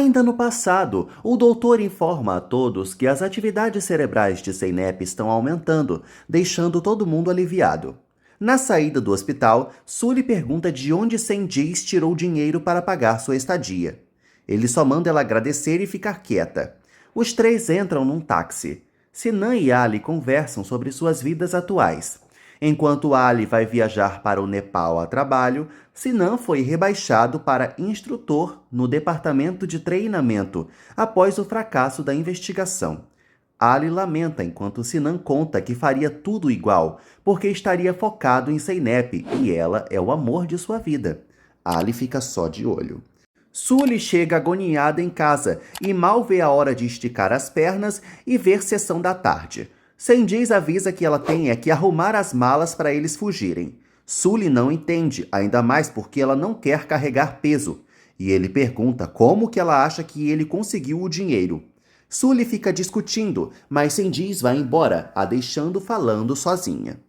Ainda no passado, o doutor informa a todos que as atividades cerebrais de Zeynep estão aumentando, deixando todo mundo aliviado. Na saída do hospital, Sully pergunta de onde Sendiz tirou dinheiro para pagar sua estadia. Ele só manda ela agradecer e ficar quieta. Os três entram num táxi. Sinan e Ali conversam sobre suas vidas atuais. Enquanto Ali vai viajar para o Nepal a trabalho, Sinan foi rebaixado para instrutor no departamento de treinamento após o fracasso da investigação. Ali lamenta enquanto Sinan conta que faria tudo igual, porque estaria focado em Zeynep e ela é o amor de sua vida. Ali fica só de olho. Sully chega agoniada em casa e mal vê a hora de esticar as pernas e ver sessão da tarde. Sendiz avisa que ela tem que arrumar as malas para eles fugirem. Sully não entende, ainda mais porque ela não quer carregar peso. E ele pergunta como que ela acha que ele conseguiu o dinheiro. Sully fica discutindo, mas Sendiz vai embora, a deixando falando sozinha.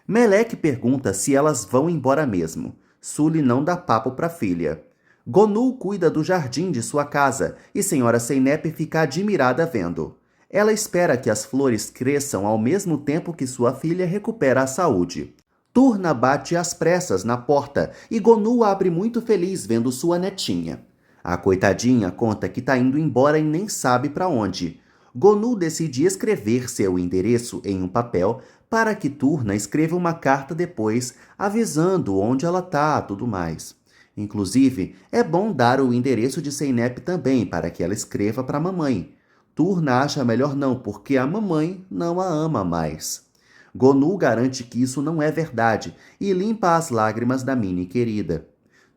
Melek pergunta se elas vão embora mesmo. Sully não dá papo para a filha. Gonu cuida do jardim de sua casa e Senhora Zeynep fica admirada vendo. Ela espera que as flores cresçam ao mesmo tempo que sua filha recupera a saúde. Turna bate às pressas na porta e Gonu abre muito feliz vendo sua netinha. A coitadinha conta que está indo embora e nem sabe para onde. Gonu decide escrever seu endereço em um papel para que Turna escreva uma carta depois, avisando onde ela está e tudo mais. Inclusive, é bom dar o endereço de Zeynep também para que ela escreva para a mamãe. Turna acha melhor não, porque a mamãe não a ama mais. Gonu garante que isso não é verdade e limpa as lágrimas da Mini querida.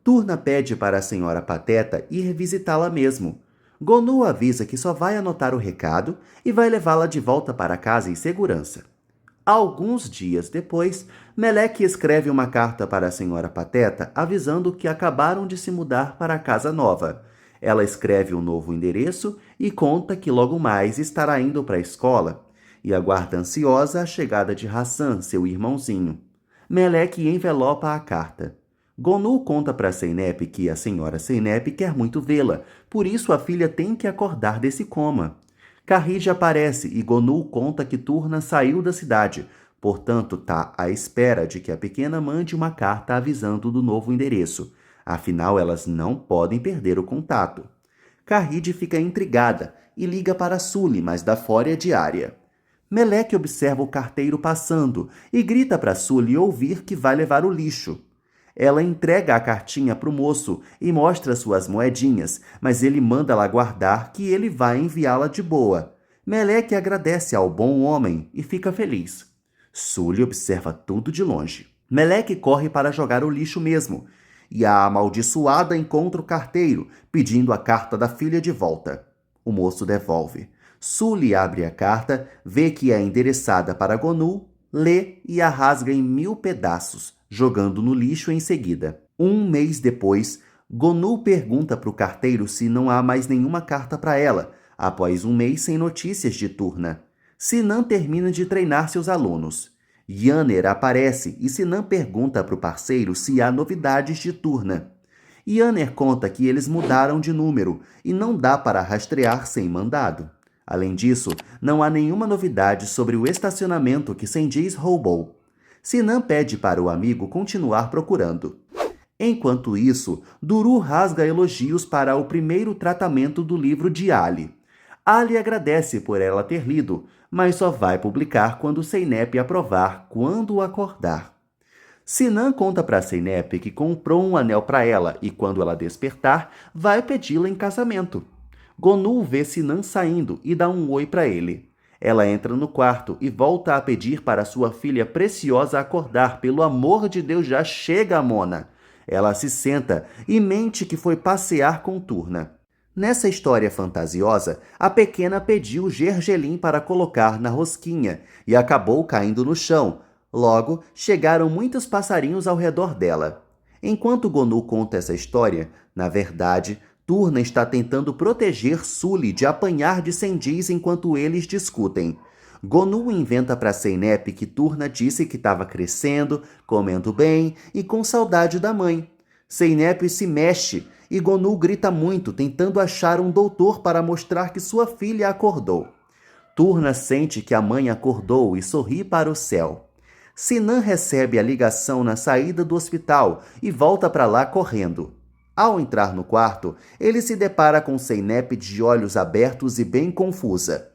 Turna pede para a senhora Pateta ir visitá-la mesmo. Gonu avisa que só vai anotar o recado e vai levá-la de volta para casa em segurança. Alguns dias depois, Melek escreve uma carta para a senhora Pateta avisando que acabaram de se mudar para a casa nova. Ela escreve um novo endereço e conta que logo mais estará indo para a escola e aguarda ansiosa a chegada de Hassan, seu irmãozinho. Melek envelopa a carta. Gonu conta para Zeynep que a senhora Zeynep quer muito vê-la, por isso a filha tem que acordar desse coma. Karrige aparece e Gonu conta que Turna saiu da cidade, portanto está à espera de que a pequena mande uma carta avisando do novo endereço. Afinal, elas não podem perder o contato. Karrige fica intrigada e liga para Sully, mas dá fora diária. Melek observa o carteiro passando e grita para Sully ouvir que vai levar o lixo. Ela entrega a cartinha para o moço e mostra suas moedinhas, mas ele manda ela guardar que ele vai enviá-la de boa. Melek agradece ao bom homem e fica feliz. Sully observa tudo de longe. Melek corre para jogar o lixo mesmo, e a amaldiçoada encontra o carteiro, pedindo a carta da filha de volta. O moço devolve. Sully abre a carta, vê que é endereçada para Gonu, lê e a rasga em 1000 pedaços, jogando no lixo em seguida. Um mês depois, Gonu pergunta para o carteiro se não há mais nenhuma carta para ela, após um mês sem notícias de Turna. Sinan termina de treinar seus alunos. Yaner aparece e Sinan pergunta para o parceiro se há novidades de Turna. Yaner conta que eles mudaram de número e não dá para rastrear sem mandado. Além disso, não há nenhuma novidade sobre o estacionamento que Sendiz roubou. Sinan pede para o amigo continuar procurando. Enquanto isso, Duru rasga elogios para o primeiro tratamento do livro de Ali. Ali agradece por ela ter lido, mas só vai publicar quando Zeynep aprovar quando acordar. Sinan conta para Zeynep que comprou um anel para ela e quando ela despertar, vai pedi-la em casamento. Gonu vê Sinan saindo e dá um oi para ele. Ela entra no quarto e volta a pedir para sua filha preciosa acordar. Pelo amor de Deus, já chega, Mona! Ela se senta e mente que foi passear com Turna. Nessa história fantasiosa, a pequena pediu gergelim para colocar na rosquinha e acabou caindo no chão. Logo, chegaram muitos passarinhos ao redor dela. Enquanto Gonu conta essa história, na verdade, Turna está tentando proteger Sully de apanhar de Sendiz enquanto eles discutem. Gonu inventa para Zeynep que Turna disse que estava crescendo, comendo bem e com saudade da mãe. Seinep se mexe e Gonu grita muito, tentando achar um doutor para mostrar que sua filha acordou. Turna sente que a mãe acordou e sorri para o céu. Sinan recebe a ligação na saída do hospital e volta para lá correndo. Ao entrar no quarto, ele se depara com Seinep de olhos abertos e bem confusa.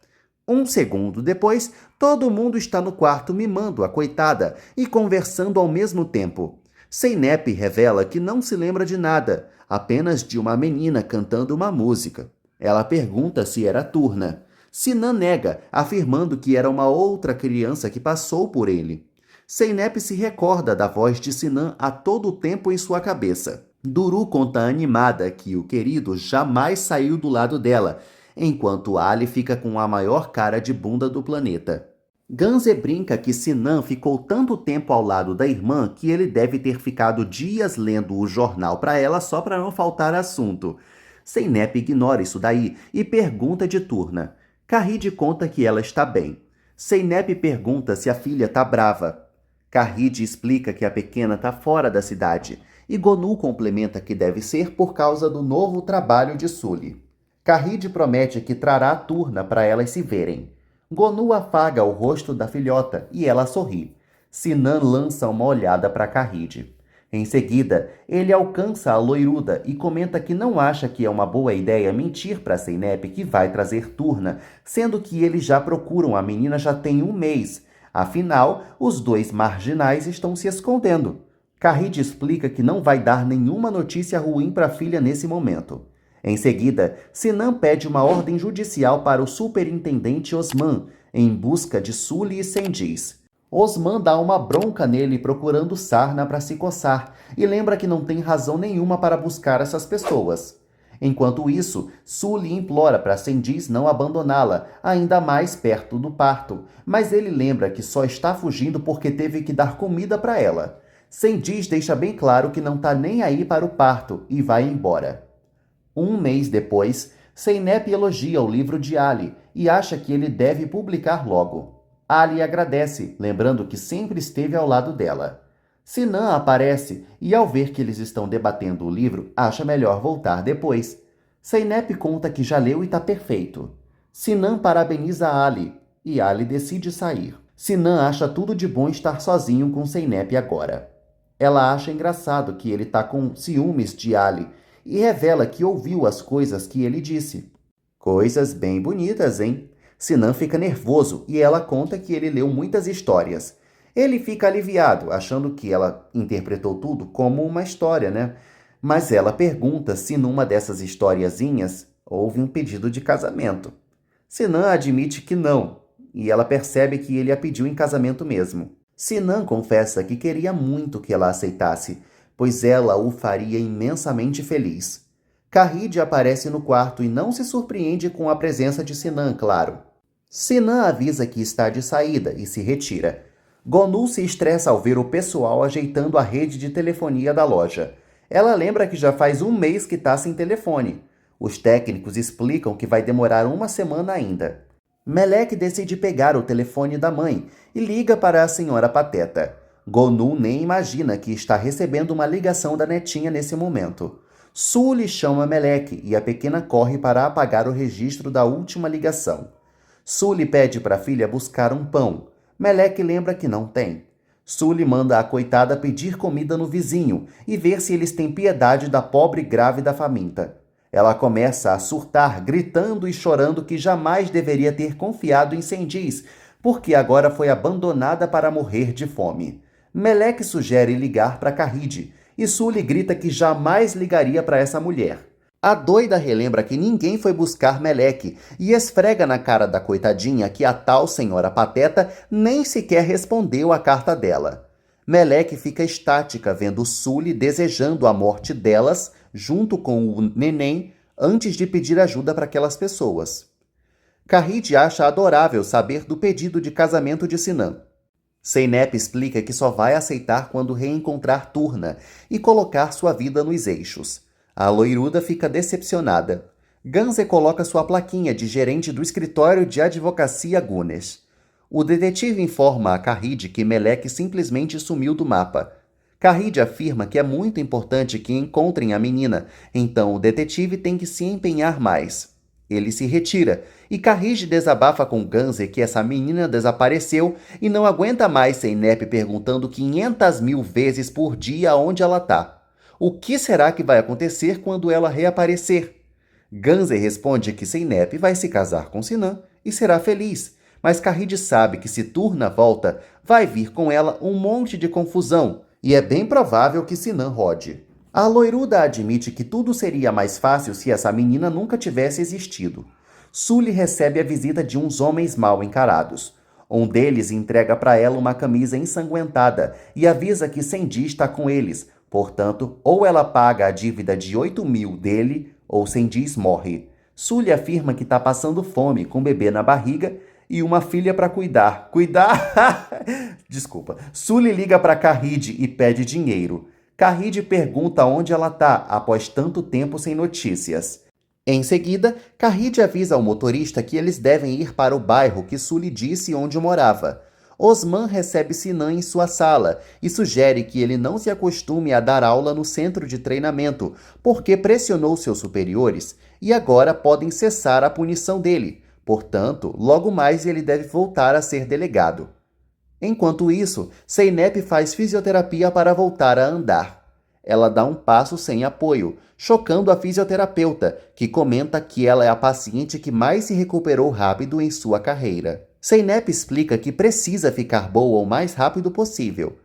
Um segundo depois, todo mundo está no quarto mimando a coitada e conversando ao mesmo tempo. Seinep revela que não se lembra de nada, apenas de uma menina cantando uma música. Ela pergunta se era Turna. Sinan nega, afirmando que era uma outra criança que passou por ele. Seinep se recorda da voz de Sinan a todo tempo em sua cabeça. Duru conta animada que o querido jamais saiu do lado dela, enquanto Ali fica com a maior cara de bunda do planeta. Ganze brinca que Sinan ficou tanto tempo ao lado da irmã que ele deve ter ficado dias lendo o jornal para ela só para não faltar assunto. Seinep ignora isso daí e pergunta de Turna. Karride conta que ela está bem. Seinep pergunta se a filha está brava. Karride explica que a pequena está fora da cidade e Gonu complementa que deve ser por causa do novo trabalho de Sully. Karride promete que trará Turna para elas se verem. Gonu afaga o rosto da filhota e ela sorri. Sinan lança uma olhada para Karride. Em seguida, ele alcança a loiruda e comenta que não acha que é uma boa ideia mentir para Seinep que vai trazer Turna, sendo que eles já procuram a menina já tem um mês. Afinal, os dois marginais estão se escondendo. Karride explica que não vai dar nenhuma notícia ruim para a filha nesse momento. Em seguida, Sinan pede uma ordem judicial para o superintendente Osman, em busca de Sully e Sendiz. Osman dá uma bronca nele procurando sarna para se coçar e lembra que não tem razão nenhuma para buscar essas pessoas. Enquanto isso, Sully implora para Sendiz não abandoná-la, ainda mais perto do parto, mas ele lembra que só está fugindo porque teve que dar comida para ela. Sendiz deixa bem claro que não está nem aí para o parto e vai embora. Um mês depois, Seinep elogia o livro de Ali e acha que ele deve publicar logo. Ali agradece, lembrando que sempre esteve ao lado dela. Sinan aparece e, ao ver que eles estão debatendo o livro, acha melhor voltar depois. Seinep conta que já leu e está perfeito. Sinan parabeniza Ali e Ali decide sair. Sinan acha tudo de bom estar sozinho com Seinep agora. Ela acha engraçado que ele está com ciúmes de Ali e revela que ouviu as coisas que ele disse. Coisas bem bonitas, hein? Sinan fica nervoso e ela conta que ele leu muitas histórias. Ele fica aliviado, achando que ela interpretou tudo como uma história, né? Mas ela pergunta se numa dessas historiazinhas houve um pedido de casamento. Sinan admite que não, e ela percebe que ele a pediu em casamento mesmo. Sinan confessa que queria muito que ela aceitasse, pois ela o faria imensamente feliz. Karride aparece no quarto e não se surpreende com a presença de Sinan, claro. Sinan avisa que está de saída e se retira. Gonu se estressa ao ver o pessoal ajeitando a rede de telefonia da loja. Ela lembra que já faz um mês que está sem telefone. Os técnicos explicam que vai demorar uma semana ainda. Melek decide pegar o telefone da mãe e liga para a senhora Pateta. Gonu nem imagina que está recebendo uma ligação da netinha nesse momento. Sully chama Melek e a pequena corre para apagar o registro da última ligação. Sully pede para a filha buscar um pão. Melek lembra que não tem. Sully manda a coitada pedir comida no vizinho e ver se eles têm piedade da pobre grávida faminta. Ela começa a surtar, gritando e chorando que jamais deveria ter confiado em Sendiz, porque agora foi abandonada para morrer de fome. Melek sugere ligar para Karride, e Sully grita que jamais ligaria para essa mulher. A doida relembra que ninguém foi buscar Melek e esfrega na cara da coitadinha que a tal senhora Pateta nem sequer respondeu à carta dela. Melek fica estática vendo Sully desejando a morte delas, junto com o neném, antes de pedir ajuda para aquelas pessoas. Karride acha adorável saber do pedido de casamento de Sinan. Seinep explica que só vai aceitar quando reencontrar Turna e colocar sua vida nos eixos. A loiruda fica decepcionada. Ganze coloca sua plaquinha de gerente do escritório de advocacia Gunes. O detetive informa a Karride que Melek simplesmente sumiu do mapa. Carride afirma que é muito importante que encontrem a menina, então o detetive tem que se empenhar mais. Ele se retira, e Carride desabafa com Ganser que essa menina desapareceu e não aguenta mais Zeynep perguntando 500 mil vezes por dia onde ela tá. O que será que vai acontecer quando ela reaparecer? Ganser responde que Zeynep vai se casar com Sinan e será feliz, mas Carride sabe que se Turna volta, vai vir com ela um monte de confusão, e é bem provável que Sinan rode. A loiruda admite que tudo seria mais fácil se essa menina nunca tivesse existido. Sully recebe a visita de uns homens mal encarados. Um deles entrega para ela uma camisa ensanguentada e avisa que Cendi está com eles, portanto, ou ela paga a dívida de 8 mil dele, ou Cendi morre. Sully afirma que está passando fome, com um bebê na barriga e uma filha para cuidar. Desculpa. Sully liga para Carride e pede dinheiro. Carride pergunta onde ela está após tanto tempo sem notícias. Em seguida, Carride avisa ao motorista que eles devem ir para o bairro que Sully disse onde morava. Osman recebe Sinan em sua sala e sugere que ele não se acostume a dar aula no centro de treinamento, porque pressionou seus superiores e agora podem cessar a punição dele. Portanto, logo mais ele deve voltar a ser delegado. Enquanto isso, Zeynep faz fisioterapia para voltar a andar. Ela dá um passo sem apoio, chocando a fisioterapeuta, que comenta que ela é a paciente que mais se recuperou rápido em sua carreira. Zeynep explica que precisa ficar boa o mais rápido possível.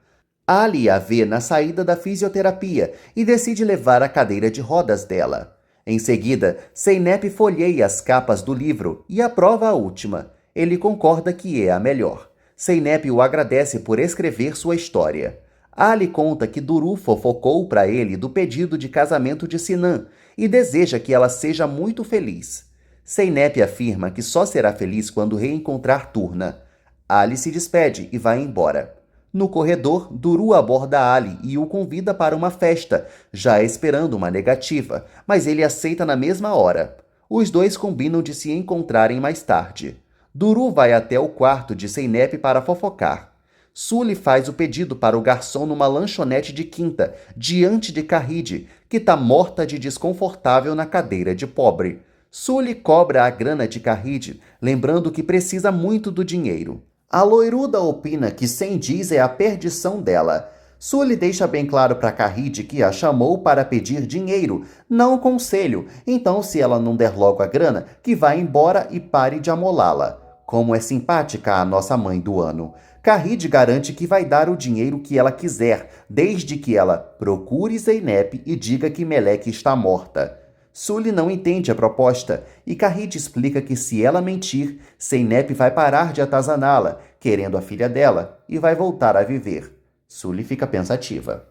Ali a vê na saída da fisioterapia e decide levar a cadeira de rodas dela. Em seguida, Zeynep folheia as capas do livro e aprova a última. Ele concorda que é a melhor. Zeynep o agradece por escrever sua história. Ali conta que Duru fofocou para ele do pedido de casamento de Sinan e deseja que ela seja muito feliz. Zeynep afirma que só será feliz quando reencontrar Turna. Ali se despede e vai embora. No corredor, Duru aborda Ali e o convida para uma festa, já esperando uma negativa, mas ele aceita na mesma hora. Os dois combinam de se encontrarem mais tarde. Duru vai até o quarto de Zeynep para fofocar. Sully faz o pedido para o garçom numa lanchonete de quinta, diante de Carride, que está morta de desconfortável na cadeira de pobre. Sully cobra a grana de Carride, lembrando que precisa muito do dinheiro. A loiruda opina que Cendi é a perdição dela. Sully deixa bem claro para Carride que a chamou para pedir dinheiro, não conselho, então se ela não der logo a grana, que vá embora e pare de amolá-la. Como é simpática a nossa mãe do ano. Carride garante que vai dar o dinheiro que ela quiser, desde que ela procure Zeynep e diga que Meleque está morta. Sully não entende a proposta e Carride explica que se ela mentir, Zeynep vai parar de atazaná-la, querendo a filha dela, e vai voltar a viver. Sully fica pensativa.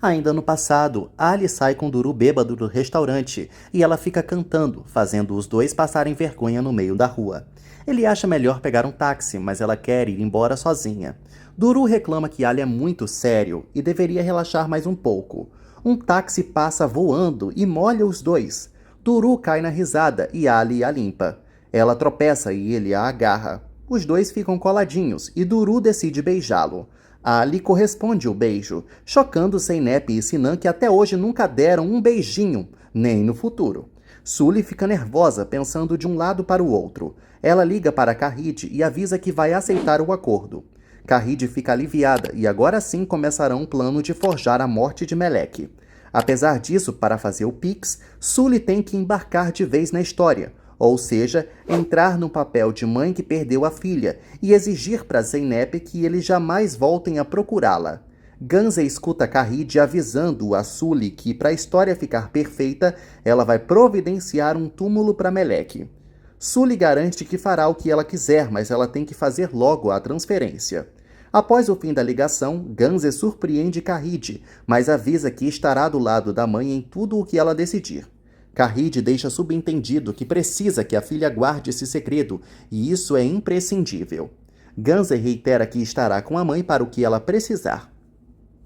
Ainda no passado, Ali sai com Duru bêbado do restaurante e ela fica cantando, fazendo os dois passarem vergonha no meio da rua. Ele acha melhor pegar um táxi, mas ela quer ir embora sozinha. Duru reclama que Ali é muito sério e deveria relaxar mais um pouco. Um táxi passa voando e molha os dois. Duru cai na risada e Ali a limpa. Ela tropeça e ele a agarra. Os dois ficam coladinhos e Duru decide beijá-lo. Ali corresponde o beijo, chocando Zeynep e Sinan que até hoje nunca deram um beijinho, nem no futuro. Sully fica nervosa, pensando de um lado para o outro. Ela liga para Carride e avisa que vai aceitar o acordo. Carride fica aliviada e agora sim começarão um plano de forjar a morte de Meleque. Apesar disso, para fazer o Pix, Sully tem que embarcar de vez na história, ou seja, entrar no papel de mãe que perdeu a filha e exigir para Zeynep que eles jamais voltem a procurá-la. Ganser escuta Carride avisando a Sully que, para a história ficar perfeita, ela vai providenciar um túmulo para Meleque. Sully garante que fará o que ela quiser, mas ela tem que fazer logo a transferência. Após o fim da ligação, Ganser surpreende Carride, mas avisa que estará do lado da mãe em tudo o que ela decidir. Carride deixa subentendido que precisa que a filha guarde esse segredo, e isso é imprescindível. Ganser reitera que estará com a mãe para o que ela precisar.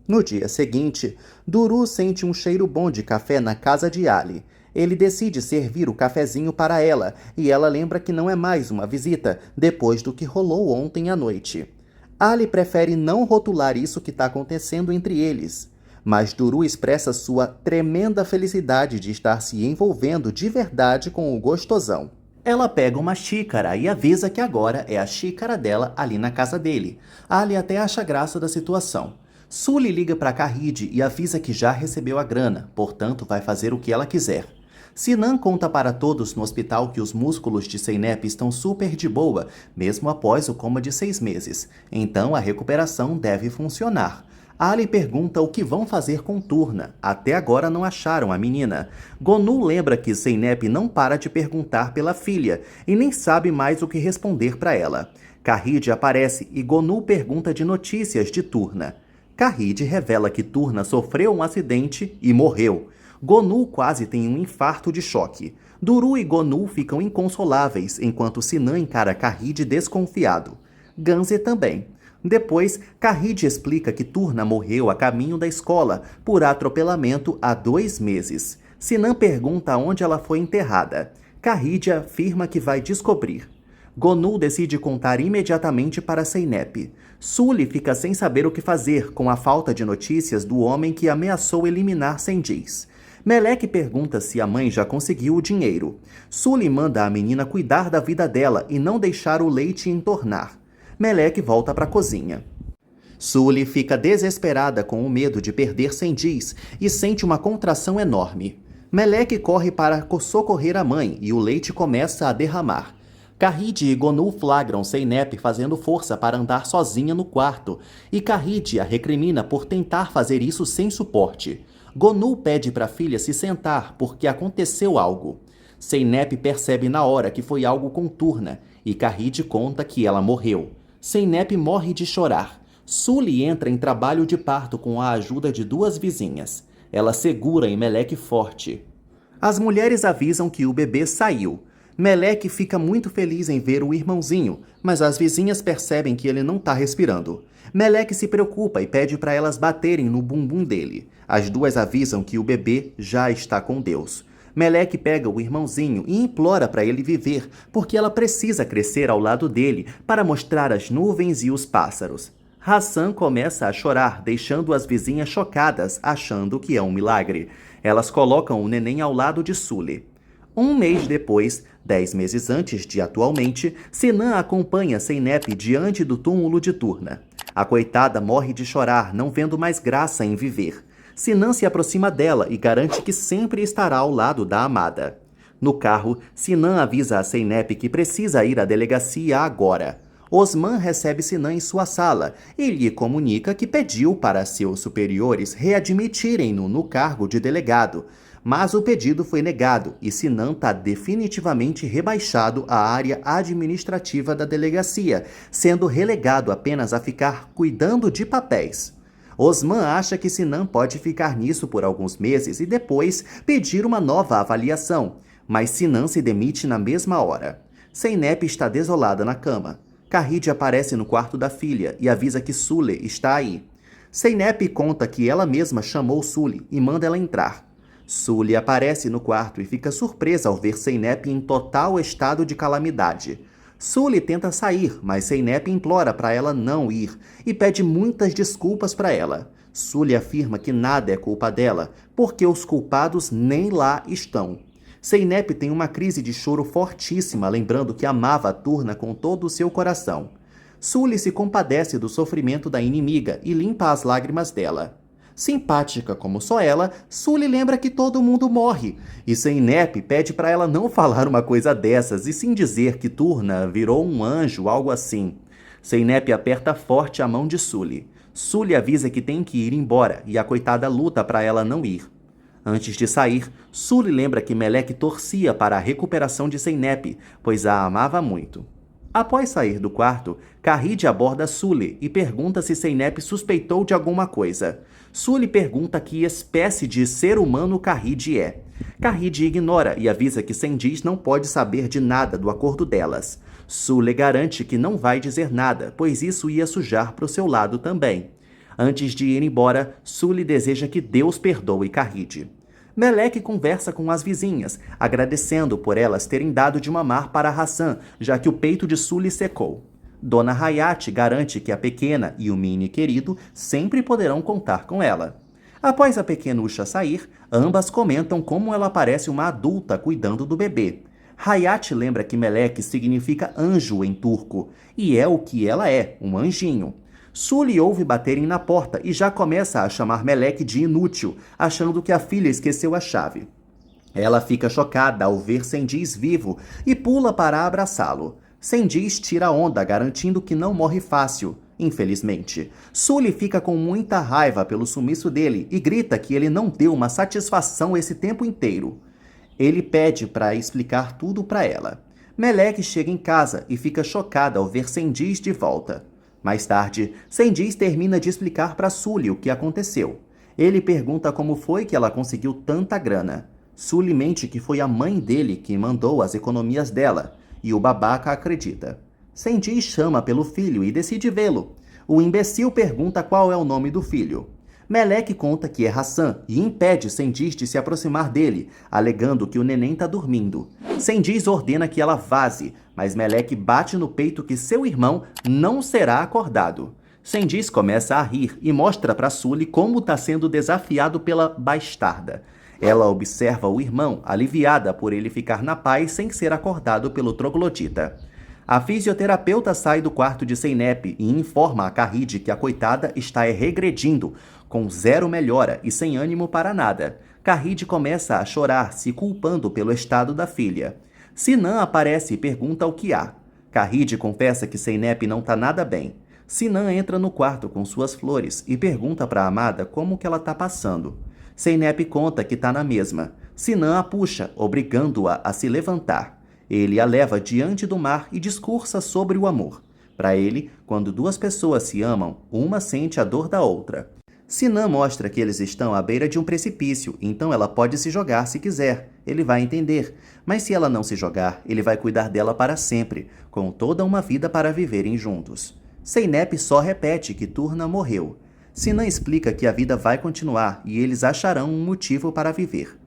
No dia seguinte, Duru sente um cheiro bom de café na casa de Ali. Ele decide servir o cafezinho para ela e ela lembra que não é mais uma visita depois do que rolou ontem à noite. Ali prefere não rotular isso que está acontecendo entre eles, mas Duru expressa sua tremenda felicidade de estar se envolvendo de verdade com o gostosão. Ela pega uma xícara e avisa que agora é a xícara dela ali na casa dele. Ali até acha graça da situação. Sully liga para Kahid e avisa que já recebeu a grana, portanto vai fazer o que ela quiser. Sinan conta para todos no hospital que os músculos de Zeynep estão super de boa, mesmo após o coma de 6 meses. Então a recuperação deve funcionar. Ali pergunta o que vão fazer com Turna. Até agora não acharam a menina. Gonu lembra que Zeynep não para de perguntar pela filha e nem sabe mais o que responder para ela. Kahid aparece e Gonu pergunta de notícias de Turna. Kahid revela que Turna sofreu um acidente e morreu. Gonu quase tem um infarto de choque. Duru e Gonu ficam inconsoláveis, enquanto Sinan encara Kahid desconfiado. Ganze também. Depois, Kahid explica que Turna morreu a caminho da escola por atropelamento há 2 meses. Sinan pergunta onde ela foi enterrada. Kahid afirma que vai descobrir. Gonu decide contar imediatamente para Zeynep. Sully fica sem saber o que fazer com a falta de notícias do homem que ameaçou eliminar Sendiz. Melek pergunta se a mãe já conseguiu o dinheiro. Sully manda a menina cuidar da vida dela e não deixar o leite entornar. Melek volta para a cozinha. Sully fica desesperada com o medo de perder Sendiz e sente uma contração enorme. Melek corre para socorrer a mãe e o leite começa a derramar. Kahid e Gonu flagram Zeynep fazendo força para andar sozinha no quarto, e Kahid a recrimina por tentar fazer isso sem suporte. Gonu pede para a filha se sentar porque aconteceu algo. Zeynep percebe na hora que foi algo com Turna, e Kahid conta que ela morreu. Zeynep morre de chorar. Sully entra em trabalho de parto com a ajuda de 2 vizinhas. Ela segura em Melek forte. As mulheres avisam que o bebê saiu. Melek fica muito feliz em ver o irmãozinho, mas as vizinhas percebem que ele não está respirando. Melek se preocupa e pede para elas baterem no bumbum dele. As 2 avisam que o bebê já está com Deus. Melek pega o irmãozinho e implora para ele viver, porque ela precisa crescer ao lado dele para mostrar as nuvens e os pássaros. Hassan começa a chorar, deixando as vizinhas chocadas, achando que é um milagre. Elas colocam o neném ao lado de Sully. 1 mês depois, 10 meses antes de atualmente, Sinan acompanha Zeynep diante do túmulo de Turna. A coitada morre de chorar, não vendo mais graça em viver. Sinan se aproxima dela e garante que sempre estará ao lado da amada. No carro, Sinan avisa a Zeynep que precisa ir à delegacia agora. Osman recebe Sinan em sua sala e lhe comunica que pediu para seus superiores readmitirem-no no cargo de delegado. Mas o pedido foi negado e Sinan está definitivamente rebaixado à área administrativa da delegacia, sendo relegado apenas a ficar cuidando de papéis. Osman acha que Sinan pode ficar nisso por alguns meses e depois pedir uma nova avaliação, mas Sinan se demite na mesma hora. Zeynep está desolada na cama. Kahid aparece no quarto da filha e avisa que Sully está aí. Zeynep conta que ela mesma chamou Sully e manda ela entrar. Sully aparece no quarto e fica surpresa ao ver Zeynep em total estado de calamidade. Sully tenta sair, mas Zeynep implora para ela não ir e pede muitas desculpas para ela. Sully afirma que nada é culpa dela, porque os culpados nem lá estão. Zeynep tem uma crise de choro fortíssima, lembrando que amava a Turna com todo o seu coração. Sully se compadece do sofrimento da inimiga e limpa as lágrimas dela. Simpática como só ela, Sully lembra que todo mundo morre, e Zeynep pede para ela não falar uma coisa dessas e sim dizer que Turna virou um anjo, algo assim. Zeynep aperta forte a mão de Sully. Sully avisa que tem que ir embora e a coitada luta para ela não ir. Antes de sair, Sully lembra que Melek torcia para a recuperação de Zeynep, pois a amava muito. Após sair do quarto, Kahid aborda Sully e pergunta se Zeynep suspeitou de alguma coisa. Sully pergunta que espécie de ser humano Kahid é. Kahid ignora e avisa que Sendiz não pode saber de nada do acordo delas. Sully garante que não vai dizer nada, pois isso ia sujar para o seu lado também. Antes de ir embora, Sully deseja que Deus perdoe Kahid. Meleque conversa com as vizinhas, agradecendo por elas terem dado de mamar para Hassan, já que o peito de Sully secou. Dona Hayat garante que a pequena e o mini querido sempre poderão contar com ela. Após a pequenucha sair, ambas comentam como ela parece uma adulta cuidando do bebê. Hayat lembra que Meleque significa anjo em turco, e é o que ela é, um anjinho. Sully ouve baterem na porta e já começa a chamar Meleque de inútil, achando que a filha esqueceu a chave. Ela fica chocada ao ver Cengiz vivo e pula para abraçá-lo. Cengiz tira onda, garantindo que não morre fácil, infelizmente. Sully fica com muita raiva pelo sumiço dele e grita que ele não deu uma satisfação esse tempo inteiro. Ele pede para explicar tudo para ela. Meleque chega em casa e fica chocada ao ver Cengiz de volta. Mais tarde, Cengiz termina de explicar para Sully o que aconteceu. Ele pergunta como foi que ela conseguiu tanta grana. Sully mente que foi a mãe dele que mandou as economias dela, e o babaca acredita. Cengiz chama pelo filho e decide vê-lo. O imbecil pergunta qual é o nome do filho. Meleque conta que é Hassan e impede Cengiz de se aproximar dele, alegando que o neném está dormindo. Cengiz ordena que ela vaze, mas Meleque bate no peito que seu irmão não será acordado. Cengiz começa a rir e mostra para Sully como está sendo desafiado pela bastarda. Ela observa o irmão, aliviada por ele ficar na paz sem ser acordado pelo troglodita. A fisioterapeuta sai do quarto de Zeynep e informa a Kahid que a coitada está regredindo, com zero melhora e sem ânimo para nada. Kahid começa a chorar, se culpando pelo estado da filha. Sinan aparece e pergunta o que há. Kahid confessa que Zeynep não está nada bem. Sinan entra no quarto com suas flores e pergunta para a amada como que ela está passando. Zeynep conta que está na mesma. Sinan a puxa, obrigando-a a se levantar. Ele a leva diante do mar e discursa sobre o amor. Para ele, quando duas pessoas se amam, uma sente a dor da outra. Sinan mostra que eles estão à beira de um precipício, então ela pode se jogar se quiser. Ele vai entender. Mas se ela não se jogar, ele vai cuidar dela para sempre, com toda uma vida para viverem juntos. Zeynep só repete que Turna morreu. Sinan explica que a vida vai continuar e eles acharão um motivo para viver.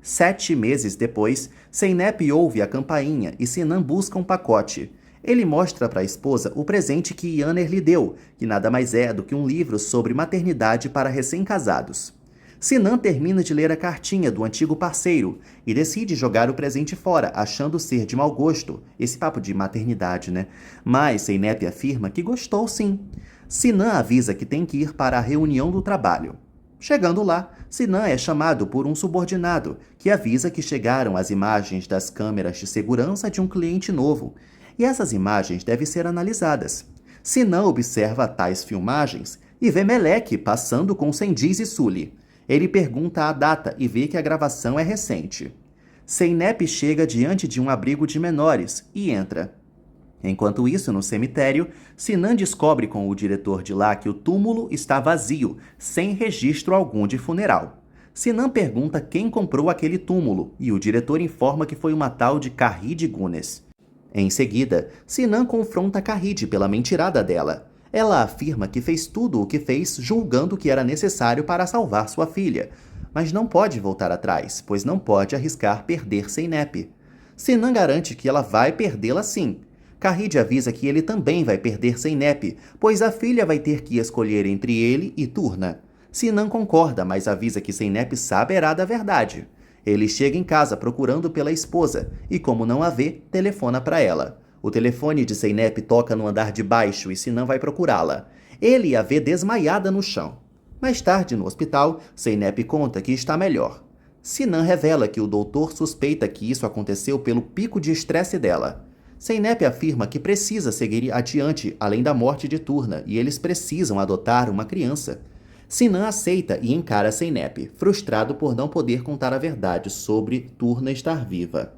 7 meses depois, Zeynep ouve a campainha e Sinan busca um pacote. Ele mostra para a esposa o presente que Yaner lhe deu, que nada mais é do que um livro sobre maternidade para recém-casados. Sinan termina de ler a cartinha do antigo parceiro e decide jogar o presente fora, achando ser de mau gosto. Esse papo de maternidade, né? Mas Zeynep afirma que gostou sim. Sinan avisa que tem que ir para a reunião do trabalho. Chegando lá, Sinan é chamado por um subordinado, que avisa que chegaram as imagens das câmeras de segurança de um cliente novo, e essas imagens devem ser analisadas. Sinan observa tais filmagens e vê Meleque passando com Cengiz e Sully. Ele pergunta a data e vê que a gravação é recente. Zeynep chega diante de um abrigo de menores e entra. Enquanto isso, no cemitério, Sinan descobre com o diretor de lá que o túmulo está vazio, sem registro algum de funeral. Sinan pergunta quem comprou aquele túmulo e o diretor informa que foi uma tal de Kahid Gunes. Em seguida, Sinan confronta Kahid pela mentirada dela. Ela afirma que fez tudo o que fez julgando que era necessário para salvar sua filha, mas não pode voltar atrás, pois não pode arriscar perder Zeynep. Sinan garante que ela vai perdê-la sim. Kahid avisa que ele também vai perder Zeynep, pois a filha vai ter que escolher entre ele e Turna. Sinan concorda, mas avisa que Zeynep saberá da verdade. Ele chega em casa procurando pela esposa e, como não a vê, telefona para ela. O telefone de Zeynep toca no andar de baixo e Sinan vai procurá-la. Ele a vê desmaiada no chão. Mais tarde, no hospital, Zeynep conta que está melhor. Sinan revela que o doutor suspeita que isso aconteceu pelo pico de estresse dela. Zeynep afirma que precisa seguir adiante além da morte de Turna e eles precisam adotar uma criança. Sinan aceita e encara Zeynep, frustrado por não poder contar a verdade sobre Turna estar viva.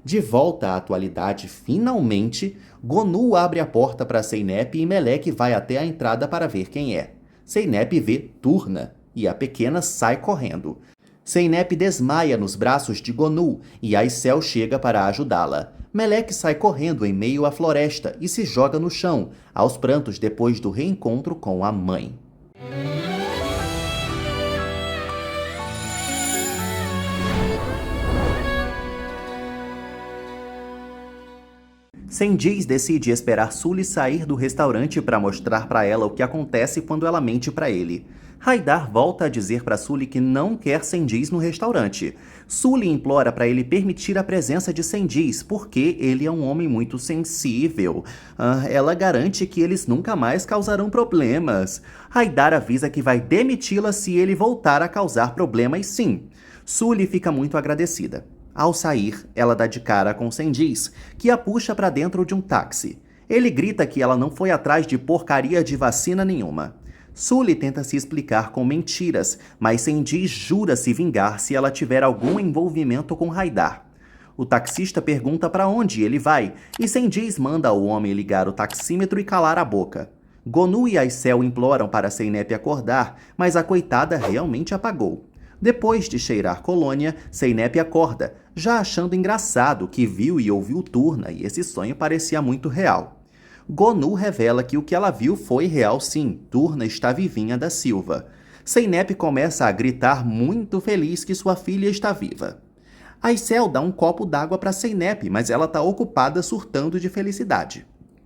De volta à atualidade, finalmente, Gonu abre a porta para Zeynep e Meleque vai até a entrada para ver quem é. Zeynep vê Turna e a pequena sai correndo. Zeynep desmaia nos braços de Gonu e Aicel chega para ajudá-la. Meleque sai correndo em meio à floresta e se joga no chão, aos prantos depois do reencontro com a mãe. Sendiz decide esperar Sully sair do restaurante para mostrar para ela o que acontece quando ela mente para ele. Haidar volta a dizer para Sully que não quer Sendiz no restaurante. Sully implora para ele permitir a presença de Sendiz, porque ele é um homem muito sensível. Ela garante que eles nunca mais causarão problemas. Haidar avisa que vai demiti-la se ele voltar a causar problemas sim. Sully fica muito agradecida. Ao sair, ela dá de cara com Sendiz, que a puxa para dentro de um táxi. Ele grita que ela não foi atrás de porcaria de vacina nenhuma. Sully tenta se explicar com mentiras, mas Sendiz jura se vingar se ela tiver algum envolvimento com Haidar. O taxista pergunta para onde ele vai, e Sendiz manda o homem ligar o taxímetro e calar a boca. Gonu e Aicel imploram para Zeynep acordar, mas a coitada realmente apagou. Depois de cheirar colônia, Zeynep acorda, já achando engraçado que viu e ouviu Turna e esse sonho parecia muito real. Gonu revela que o que ela viu foi real sim, Turna está vivinha da Silva. Zeynep começa a gritar muito feliz que sua filha está viva. Aicel dá um copo d'água para Zeynep, mas ela está ocupada surtando de felicidade.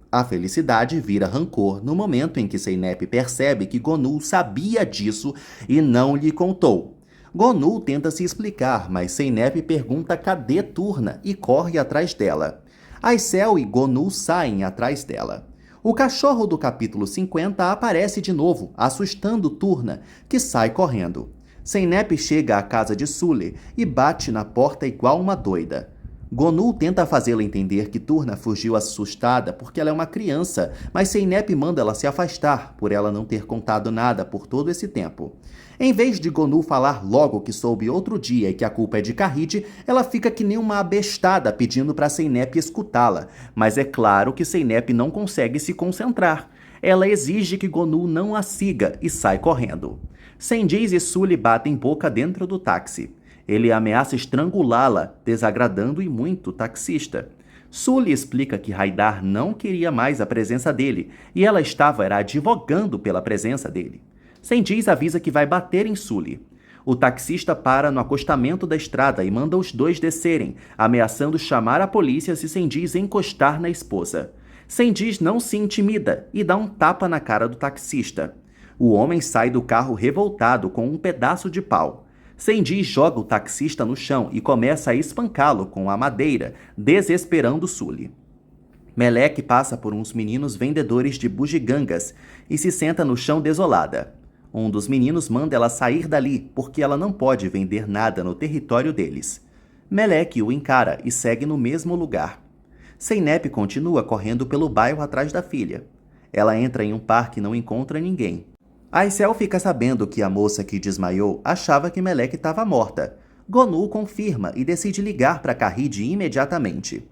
A felicidade vira rancor no momento em que Zeynep percebe que Gonu sabia disso e não lhe contou. Gonu tenta se explicar, mas Zeynep pergunta cadê Turna e corre atrás dela. Aicel e Gonu saem atrás dela. O cachorro do capítulo 50 aparece de novo, assustando Turna, que sai correndo. Zeynep chega à casa de Sully e bate na porta igual uma doida. Gonu tenta fazê-la entender que Turna fugiu assustada porque ela é uma criança, mas Zeynep manda ela se afastar, por ela não ter contado nada por todo esse tempo. Em vez de Gonu falar logo que soube outro dia e que a culpa é de Karide, ela fica que nem uma abestada pedindo para Zeynep escutá-la, mas é claro que Zeynep não consegue se concentrar. Ela exige que Gonu não a siga e sai correndo. Sendiz e Sully batem boca dentro do táxi. Ele ameaça estrangulá-la, desagradando e muito o taxista. Sully explica que Haidar não queria mais a presença dele e ela estava advogando pela presença dele. Sendiz avisa que vai bater em Sully. O taxista para no acostamento da estrada e manda os dois descerem, ameaçando chamar a polícia se Sendiz encostar na esposa. Sendiz não se intimida e dá um tapa na cara do taxista. O homem sai do carro revoltado com um pedaço de pau. Sendiz joga o taxista no chão e começa a espancá-lo com a madeira, desesperando Sully. Melek passa por uns meninos vendedores de bugigangas e se senta no chão desolada. Um dos meninos manda ela sair dali, porque ela não pode vender nada no território deles. Melek o encara e segue no mesmo lugar. Zeynep continua correndo pelo bairro atrás da filha. Ela entra em um parque e não encontra ninguém. Aicel fica sabendo que a moça que desmaiou achava que Melek estava morta. Gonu confirma e decide ligar para Karide imediatamente.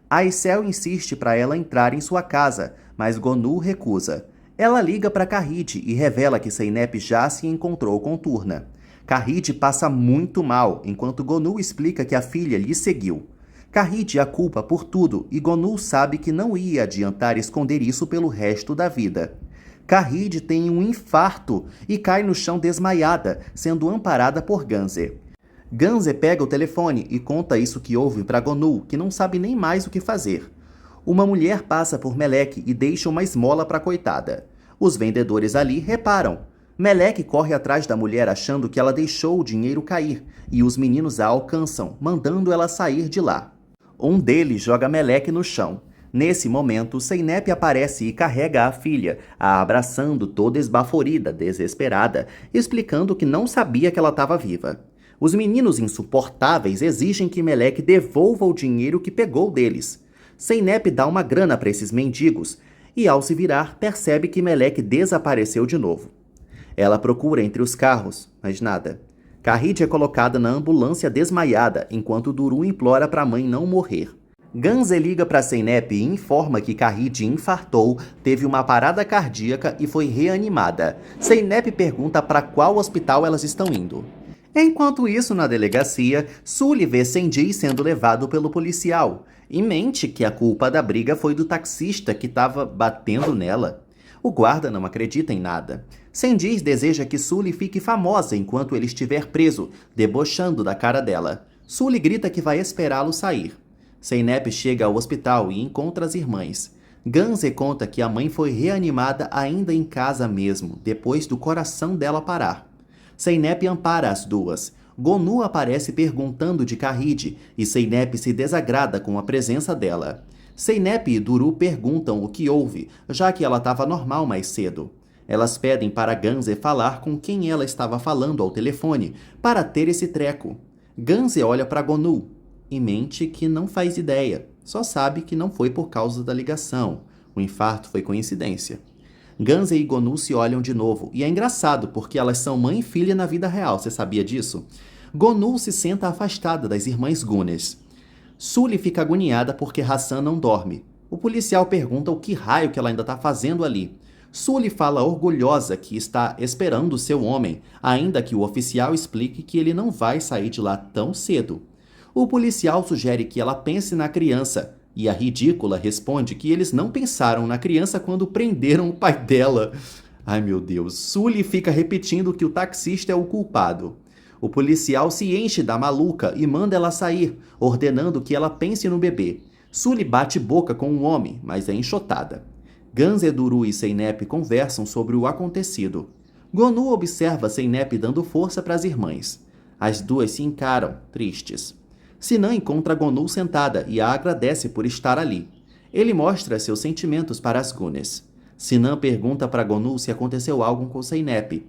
Aicel insiste para ela entrar em sua casa, mas Gonu recusa. Ela liga para Karide e revela que Zeynep já se encontrou com Turna. Karide passa muito mal, enquanto Gonu explica que a filha lhe seguiu. Karide a culpa por tudo e Gonu sabe que não ia adiantar esconder isso pelo resto da vida. Karide tem um infarto e cai no chão desmaiada, sendo amparada por Ganze. Ganze pega o telefone e conta isso que houve para Gonu, que não sabe nem mais o que fazer. Uma mulher passa por Melek e deixa uma esmola para a coitada. Os vendedores ali reparam. Melek corre atrás da mulher achando que ela deixou o dinheiro cair, e os meninos a alcançam, mandando ela sair de lá. Um deles joga Melek no chão. Nesse momento, Zeynep aparece e carrega a filha, a abraçando toda esbaforida, desesperada, explicando que não sabia que ela estava viva. Os meninos insuportáveis exigem que Melek devolva o dinheiro que pegou deles. Zeynep dá uma grana para esses mendigos e, ao se virar, percebe que Melek desapareceu de novo. Ela procura entre os carros, mas nada. Karide é colocada na ambulância desmaiada, enquanto Duru implora para a mãe não morrer. Ganze liga para Zeynep e informa que Karide infartou, teve uma parada cardíaca e foi reanimada. Zeynep pergunta para qual hospital elas estão indo. Enquanto isso, na delegacia, Sully vê Sendiz sendo levado pelo policial e mente que a culpa da briga foi do taxista que estava batendo nela. O guarda não acredita em nada. Sendiz deseja que Sully fique famosa enquanto ele estiver preso, debochando da cara dela. Sully grita que vai esperá-lo sair. Zeynep chega ao hospital e encontra as irmãs. Ganze conta que a mãe foi reanimada ainda em casa mesmo, depois do coração dela parar. Zeynep ampara as duas. Gonu aparece perguntando de Kahide e Zeynep se desagrada com a presença dela. Zeynep e Duru perguntam o que houve, já que ela estava normal mais cedo. Elas pedem para Ganze falar com quem ela estava falando ao telefone, para ter esse treco. Ganze olha para Gonu e mente que não faz ideia, só sabe que não foi por causa da ligação. O infarto foi coincidência. Ganze e Gonu se olham de novo, e é engraçado porque elas são mãe e filha na vida real, você sabia disso? Gonu se senta afastada das irmãs Gunes. Sully fica agoniada porque Hassan não dorme. O policial pergunta o que raio que ela ainda está fazendo ali. Sully fala orgulhosa que está esperando seu homem, ainda que o oficial explique que ele não vai sair de lá tão cedo. O policial sugere que ela pense na criança, e a ridícula responde que eles não pensaram na criança quando prenderam o pai dela. Ai meu Deus, Sully fica repetindo que o taxista é o culpado. O policial se enche da maluca e manda ela sair, ordenando que ela pense no bebê. Sully bate boca com um homem, mas é enxotada. Ganze, Duru e Zeynep conversam sobre o acontecido. Gonu observa Zeynep dando força para as irmãs. As duas se encaram, tristes. Sinan encontra Gonu sentada e a agradece por estar ali. Ele mostra seus sentimentos para as Gunes. Sinan pergunta para Gonu se aconteceu algo com Zeynep.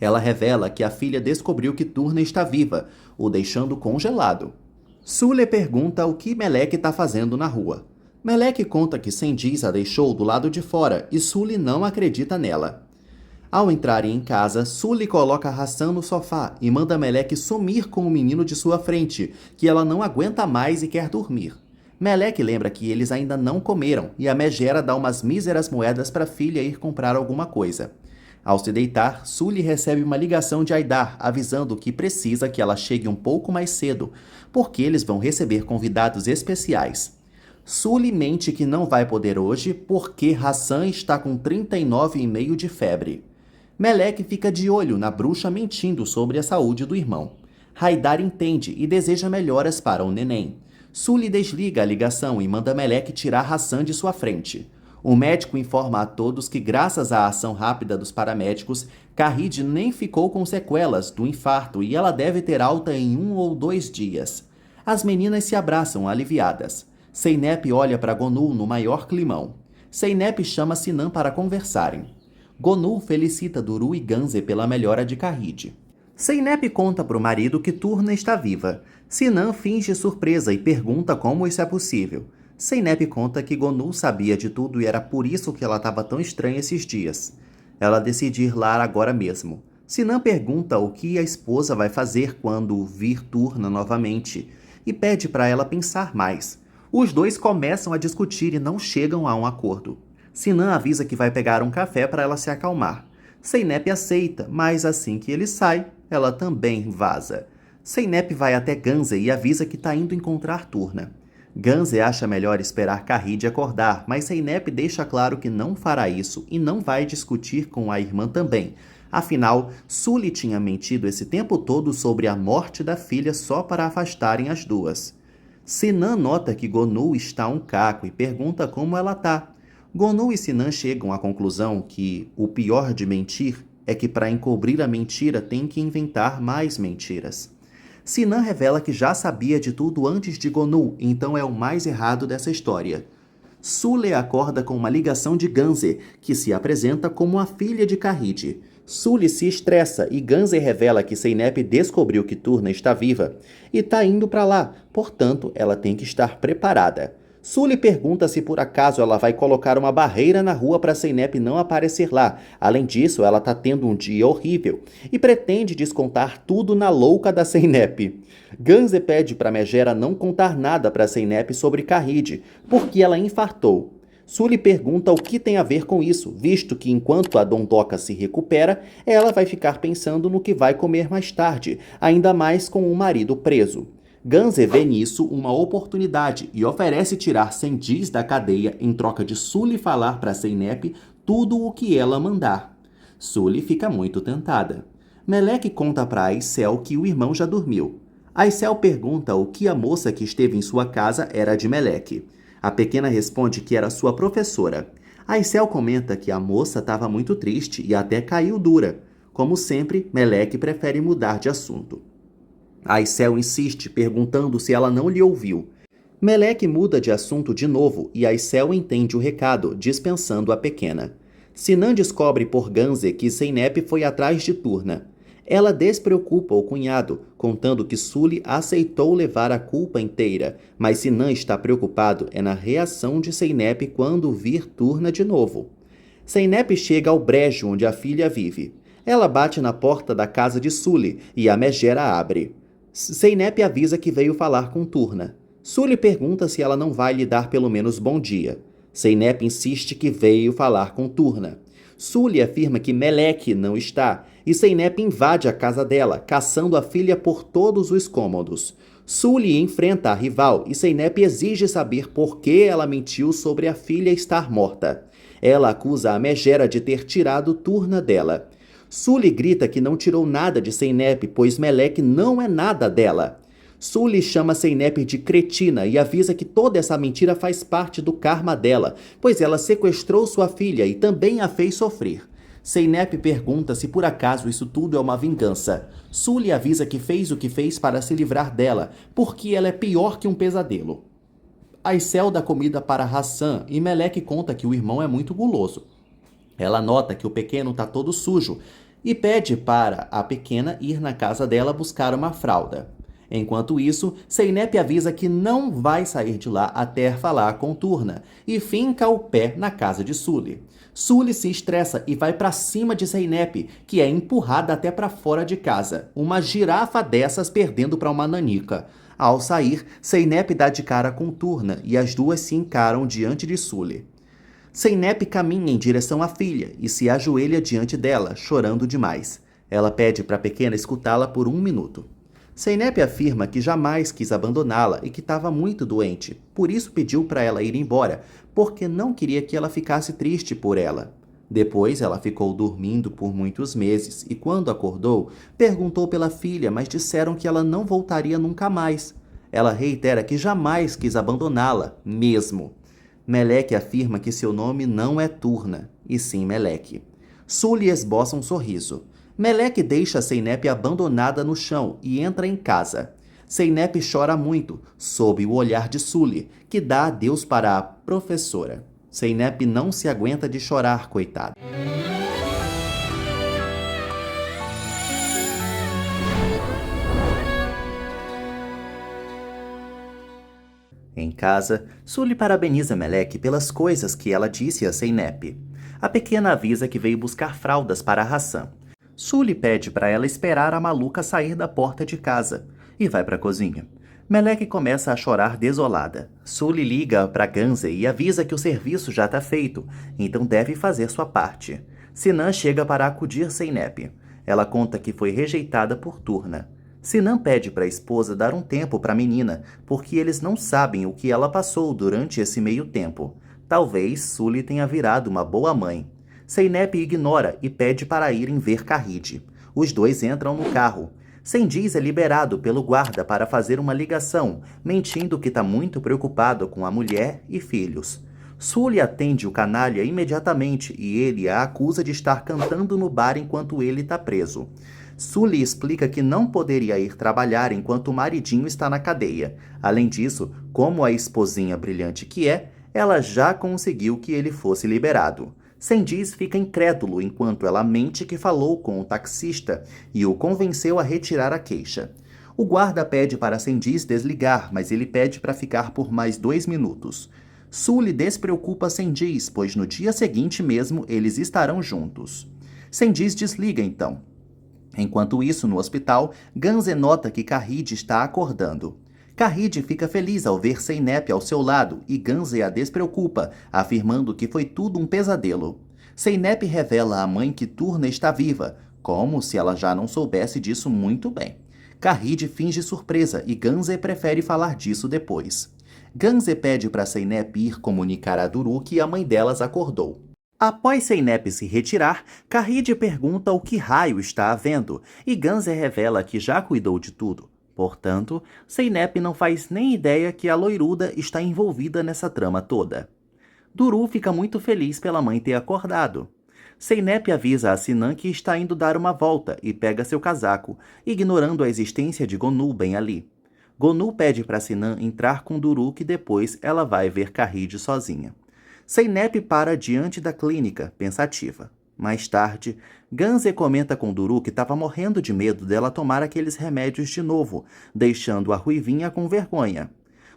Ela revela que a filha descobriu que Turna está viva, o deixando congelado. Sule pergunta o que Melek está fazendo na rua. Melek conta que Sendiz a deixou do lado de fora e Sully não acredita nela. Ao entrarem em casa, Sully coloca Hassan no sofá e manda Melek sumir com o menino de sua frente, que ela não aguenta mais e quer dormir. Melek lembra que eles ainda não comeram e a megera dá umas míseras moedas para a filha ir comprar alguma coisa. Ao se deitar, Sully recebe uma ligação de Haidar avisando que precisa que ela chegue um pouco mais cedo, porque eles vão receber convidados especiais. Sully mente que não vai poder hoje porque Hassan está com 39,5 de febre. Melek fica de olho na bruxa mentindo sobre a saúde do irmão. Haidar entende e deseja melhoras para o neném. Sully desliga a ligação e manda Melek tirar Hassan de sua frente. O médico informa a todos que, graças à ação rápida dos paramédicos, Kahide nem ficou com sequelas do infarto e ela deve ter alta em 1 ou 2 dias. As meninas se abraçam aliviadas. Zeynep olha para Gonu no maior climão. Zeynep chama Sinan para conversarem. Gonu felicita Duru e Ganze pela melhora de Kahide. Zeynep conta para o marido que Turna está viva. Sinan finge surpresa e pergunta como isso é possível. Zeynep conta que Gonu sabia de tudo e era por isso que ela estava tão estranha esses dias. Ela decide ir lá agora mesmo. Sinan pergunta o que a esposa vai fazer quando vir Turna novamente e pede para ela pensar mais. Os dois começam a discutir e não chegam a um acordo. Sinan avisa que vai pegar um café para ela se acalmar. Zeynep aceita, mas assim que ele sai, ela também vaza. Zeynep vai até Ganze e avisa que está indo encontrar Turna. Ganze acha melhor esperar Kahide acordar, mas Zeynep deixa claro que não fará isso e não vai discutir com a irmã também. Afinal, Sully tinha mentido esse tempo todo sobre a morte da filha só para afastarem as duas. Sinan nota que Gonu está um caco e pergunta como ela tá. Gonu e Sinan chegam à conclusão que o pior de mentir é que para encobrir a mentira tem que inventar mais mentiras. Sinan revela que já sabia de tudo antes de Gonu, então é o mais errado dessa história. Sule acorda com uma ligação de Ganze, que se apresenta como a filha de Kahide. Sully se estressa e Ganze revela que Zeynep descobriu que Turna está viva e está indo para lá, portanto ela tem que estar preparada. Sully pergunta se por acaso ela vai colocar uma barreira na rua para Zeynep não aparecer lá. Além disso, ela está tendo um dia horrível e pretende descontar tudo na louca da Zeynep. Ganze pede para Megera não contar nada para Zeynep sobre Kahide, porque ela infartou. Sully pergunta o que tem a ver com isso, visto que enquanto a Dondoka se recupera, ela vai ficar pensando no que vai comer mais tarde, ainda mais com o marido preso. Ganze vê nisso uma oportunidade e oferece tirar Sendiz da cadeia em troca de Sully falar para Zeynep tudo o que ela mandar. Sully fica muito tentada. Melek conta para Aicel que o irmão já dormiu. Aicel pergunta o que a moça que esteve em sua casa era de Meleque. A pequena responde que era sua professora. Aicel comenta que a moça estava muito triste e até caiu dura. Como sempre, Meleque prefere mudar de assunto. Aicel insiste, perguntando se ela não lhe ouviu. Meleque muda de assunto de novo e Aicel entende o recado, dispensando a pequena. Sinan descobre por Ganze que Zeynep foi atrás de Turna. Ela despreocupa o cunhado, contando que Sully aceitou levar a culpa inteira, mas Sinan está preocupado na reação de Zeynep quando vir Turna de novo. Zeynep chega ao brejo onde a filha vive. Ela bate na porta da casa de Sully e a megera abre. Zeynep avisa que veio falar com Turna. Sully pergunta se ela não vai lhe dar pelo menos bom dia. Zeynep insiste que veio falar com Turna. Sully afirma que Meleque não está e Zeynep invade a casa dela, caçando a filha por todos os cômodos. Sully enfrenta a rival e Zeynep exige saber por que ela mentiu sobre a filha estar morta. Ela acusa a megera de ter tirado Turna dela. Sully grita que não tirou nada de Zeynep, pois Meleque não é nada dela. Sully chama Zeynep de cretina e avisa que toda essa mentira faz parte do karma dela, pois ela sequestrou sua filha e também a fez sofrer. Zeynep pergunta se por acaso isso tudo é uma vingança. Sully avisa que fez o que fez para se livrar dela, porque ela é pior que um pesadelo. Aicel dá comida para Hassan e Meleque conta que o irmão é muito guloso. Ela nota que o pequeno está todo sujo e pede para a pequena ir na casa dela buscar uma fralda. Enquanto isso, Zeynep avisa que não vai sair de lá até falar com Turna e finca o pé na casa de Sully. Sully se estressa e vai para cima de Zeynep, que é empurrada até para fora de casa, uma girafa dessas perdendo para uma nanica. Ao sair, Zeynep dá de cara com Turna e as duas se encaram diante de Sully. Zeynep caminha em direção à filha e se ajoelha diante dela, chorando demais. Ela pede para a pequena escutá-la por 1 minuto. Zeynep afirma que jamais quis abandoná-la e que estava muito doente, por isso pediu para ela ir embora, porque não queria que ela ficasse triste por ela. Depois ela ficou dormindo por muitos meses e quando acordou, perguntou pela filha, mas disseram que ela não voltaria nunca mais. Ela reitera que jamais quis abandoná-la, mesmo. Meleque afirma que seu nome não é Turna, e sim Meleque. Sully esboça um sorriso. Meleque deixa Zeynep abandonada no chão e entra em casa. Zeynep chora muito, sob o olhar de Sully, que dá adeus para a professora. Zeynep não se aguenta de chorar, coitada. Em casa, Sully parabeniza Meleque pelas coisas que ela disse a Zeynep. A pequena avisa que veio buscar fraldas para Hassan. Sully pede para ela esperar a maluca sair da porta de casa e vai para a cozinha. Meleque começa a chorar desolada. Sully liga para Ganze e avisa que o serviço já está feito, então deve fazer sua parte. Sinan chega para acudir Zeynep. Ela conta que foi rejeitada por Turna. Sinan pede para a esposa dar um tempo para a menina, porque eles não sabem o que ela passou durante esse meio tempo. Talvez Sully tenha virado uma boa mãe. Zeynep ignora e pede para irem ver Kahid. Os dois entram no carro. Cengiz é liberado pelo guarda para fazer uma ligação, mentindo que está muito preocupado com a mulher e filhos. Sully atende o canalha imediatamente e ele a acusa de estar cantando no bar enquanto ele está preso. Sully explica que não poderia ir trabalhar enquanto o maridinho está na cadeia. Além disso, como a esposinha brilhante que é, ela já conseguiu que ele fosse liberado. Cengiz fica incrédulo enquanto ela mente que falou com o taxista e o convenceu a retirar a queixa. O guarda pede para Cengiz desligar, mas ele pede para ficar por mais 2 minutos. Sully despreocupa Cengiz, pois no dia seguinte mesmo eles estarão juntos. Cengiz desliga então. Enquanto isso, no hospital, Ganze nota que Kahid está acordando. Kahid fica feliz ao ver Zeynep ao seu lado e Ganze a despreocupa, afirmando que foi tudo um pesadelo. Zeynep revela à mãe que Turna está viva, como se ela já não soubesse disso muito bem. Kahid finge surpresa e Ganze prefere falar disso depois. Ganze pede para Zeynep ir comunicar a Duru que a mãe delas acordou. Após Zeynep se retirar, Kahid pergunta o que raio está havendo e Ganze revela que já cuidou de tudo. Portanto, Zeynep não faz nem ideia que a loiruda está envolvida nessa trama toda. Duru fica muito feliz pela mãe ter acordado. Zeynep avisa a Sinan que está indo dar uma volta e pega seu casaco, ignorando a existência de Gonu bem ali. Gonu pede para Sinan entrar com Duru que depois ela vai ver Karide sozinha. Zeynep para diante da clínica, pensativa. Mais tarde, Ganze comenta com Duru que estava morrendo de medo dela tomar aqueles remédios de novo, deixando a Ruivinha com vergonha.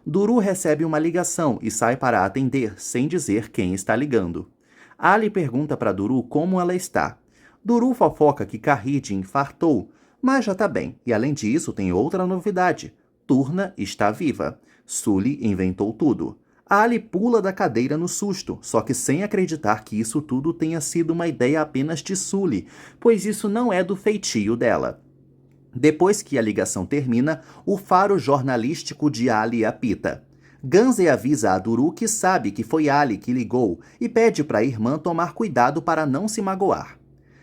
Duru recebe uma ligação e sai para atender, sem dizer quem está ligando. Ali pergunta para Duru como ela está. Duru fofoca que Karide infartou, mas já está bem, e além disso tem outra novidade. Turna está viva. Sully inventou tudo. Ali pula da cadeira no susto, só que sem acreditar que isso tudo tenha sido uma ideia apenas de Sully, pois isso não é do feitio dela. Depois que a ligação termina, o faro jornalístico de Ali apita. Ganze avisa a Duru que sabe que foi Ali que ligou e pede para a irmã tomar cuidado para não se magoar.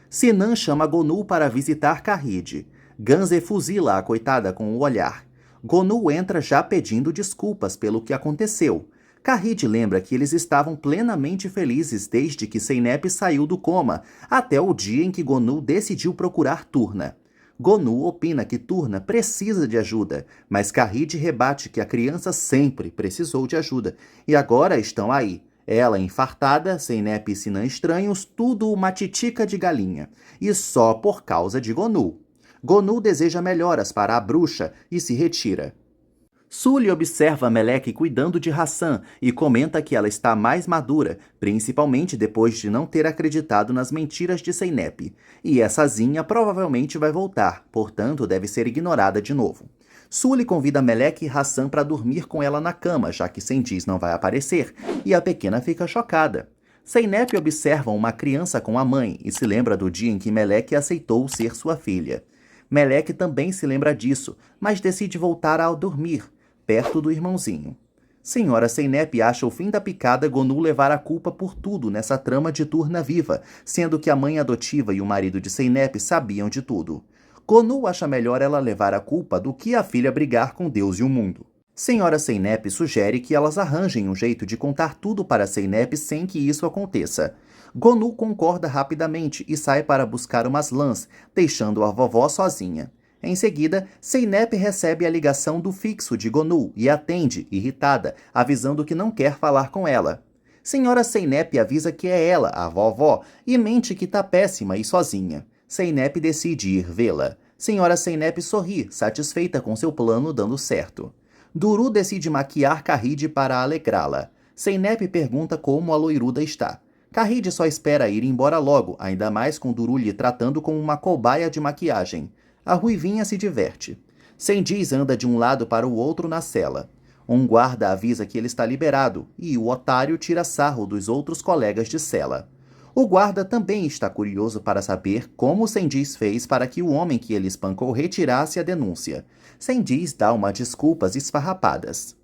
Sinan chama Gonu para visitar Karide. Ganze fuzila a coitada com o olhar. Gonu entra já pedindo desculpas pelo que aconteceu. Karide lembra que eles estavam plenamente felizes desde que Zeynep saiu do coma, até o dia em que Gonu decidiu procurar Turna. Gonu opina que Turna precisa de ajuda, mas Karide rebate que a criança sempre precisou de ajuda, e agora estão aí. Ela infartada, Zeynep e Sinan estranhos, tudo uma titica de galinha, e só por causa de Gonu. Gonu deseja melhoras para a bruxa e se retira. Sully observa Melek cuidando de Hassan e comenta que ela está mais madura, principalmente depois de não ter acreditado nas mentiras de Zeynep. E essa Zinha provavelmente vai voltar, portanto deve ser ignorada de novo. Sully convida Melek e Hassan para dormir com ela na cama, já que Sendiz não vai aparecer, e a pequena fica chocada. Zeynep observa uma criança com a mãe e se lembra do dia em que Melek aceitou ser sua filha. Melek também se lembra disso, mas decide voltar a dormir, perto do irmãozinho. Senhora Zeynep acha o fim da picada Gonu levar a culpa por tudo nessa trama de Turna viva, sendo que a mãe adotiva e o marido de Zeynep sabiam de tudo. Gonu acha melhor ela levar a culpa do que a filha brigar com Deus e o mundo. Senhora Zeynep sugere que elas arranjem um jeito de contar tudo para Zeynep sem que isso aconteça. Gonu concorda rapidamente e sai para buscar umas lãs, deixando a vovó sozinha. Em seguida, Zeynep recebe a ligação do fixo de Gonu e atende, irritada, avisando que não quer falar com ela. Senhora Zeynep avisa que é ela, a vovó, e mente que tá péssima e sozinha. Zeynep decide ir vê-la. Senhora Zeynep sorri, satisfeita com seu plano dando certo. Duru decide maquiar Karide para alegrá-la. Zeynep pergunta como a loiruda está. Karide só espera ir embora logo, ainda mais com Duru lhe tratando como uma cobaia de maquiagem. A Ruivinha se diverte. Sendiz anda de um lado para o outro na cela. Um guarda avisa que ele está liberado e o otário tira sarro dos outros colegas de cela. O guarda também está curioso para saber como Sendiz fez para que o homem que ele espancou retirasse a denúncia. Sendiz dá umas desculpas esfarrapadas.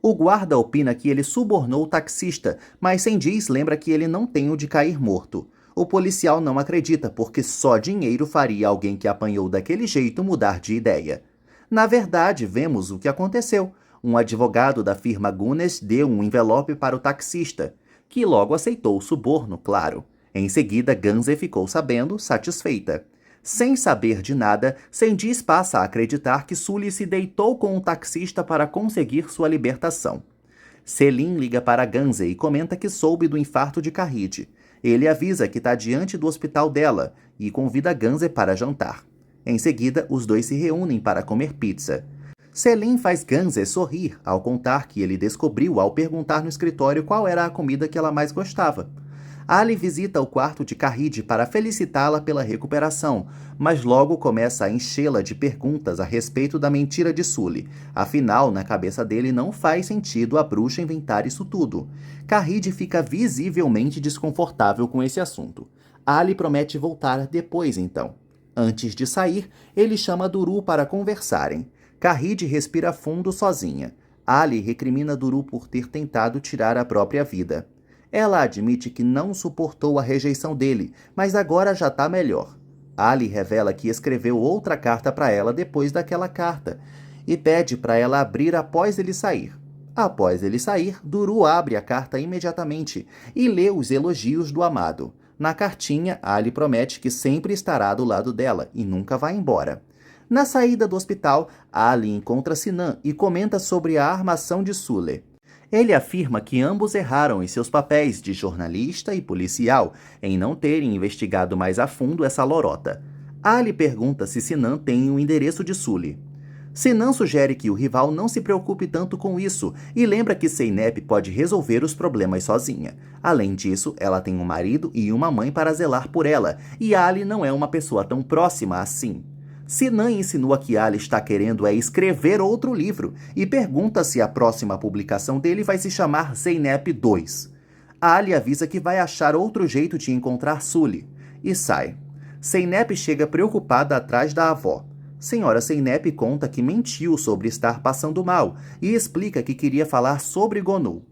O guarda opina que ele subornou o taxista, mas Sendiz lembra que ele não tem o de cair morto. O policial não acredita porque só dinheiro faria alguém que apanhou daquele jeito mudar de ideia. Na verdade, vemos o que aconteceu. Um advogado da firma Gunes deu um envelope para o taxista, que logo aceitou o suborno, claro. Em seguida, Ganze ficou sabendo, satisfeita. Sem saber de nada, Sendiz passa a acreditar que Sully se deitou com o taxista para conseguir sua libertação. Selim liga para Ganze e comenta que soube do infarto de Karide. Ele avisa que está diante do hospital dela e convida Ganze para jantar. Em seguida, os dois se reúnem para comer pizza. Selim faz Ganze sorrir ao contar que ele descobriu ao perguntar no escritório qual era a comida que ela mais gostava. Ali visita o quarto de Karide para felicitá-la pela recuperação, mas logo começa a enchê-la de perguntas a respeito da mentira de Sully. Afinal, na cabeça dele não faz sentido a bruxa inventar isso tudo. Karide fica visivelmente desconfortável com esse assunto. Ali promete voltar depois então. Antes de sair, ele chama Duru para conversarem. Karide respira fundo sozinha. Ali recrimina Duru por ter tentado tirar a própria vida. Ela admite que não suportou a rejeição dele, mas agora já está melhor. Ali revela que escreveu outra carta para ela depois daquela carta, e pede para ela abrir após ele sair. Após ele sair, Duru abre a carta imediatamente e lê os elogios do amado. Na cartinha, Ali promete que sempre estará do lado dela e nunca vai embora. Na saída do hospital, Ali encontra Sinan e comenta sobre a armação de Sule. Ele afirma que ambos erraram em seus papéis de jornalista e policial em não terem investigado mais a fundo essa lorota. Ali pergunta se Sinan tem o endereço de Sule. Sinan sugere que o rival não se preocupe tanto com isso e lembra que Zeynep pode resolver os problemas sozinha. Além disso, ela tem um marido e uma mãe para zelar por ela, e Ali não é uma pessoa tão próxima assim. Sinan insinua que Ali está querendo escrever outro livro e pergunta se a próxima publicação dele vai se chamar Zeynep 2. Ali avisa que vai achar outro jeito de encontrar Sule e sai. Zeynep chega preocupada atrás da avó. Senhora Zeynep conta que mentiu sobre estar passando mal e explica que queria falar sobre Gonu.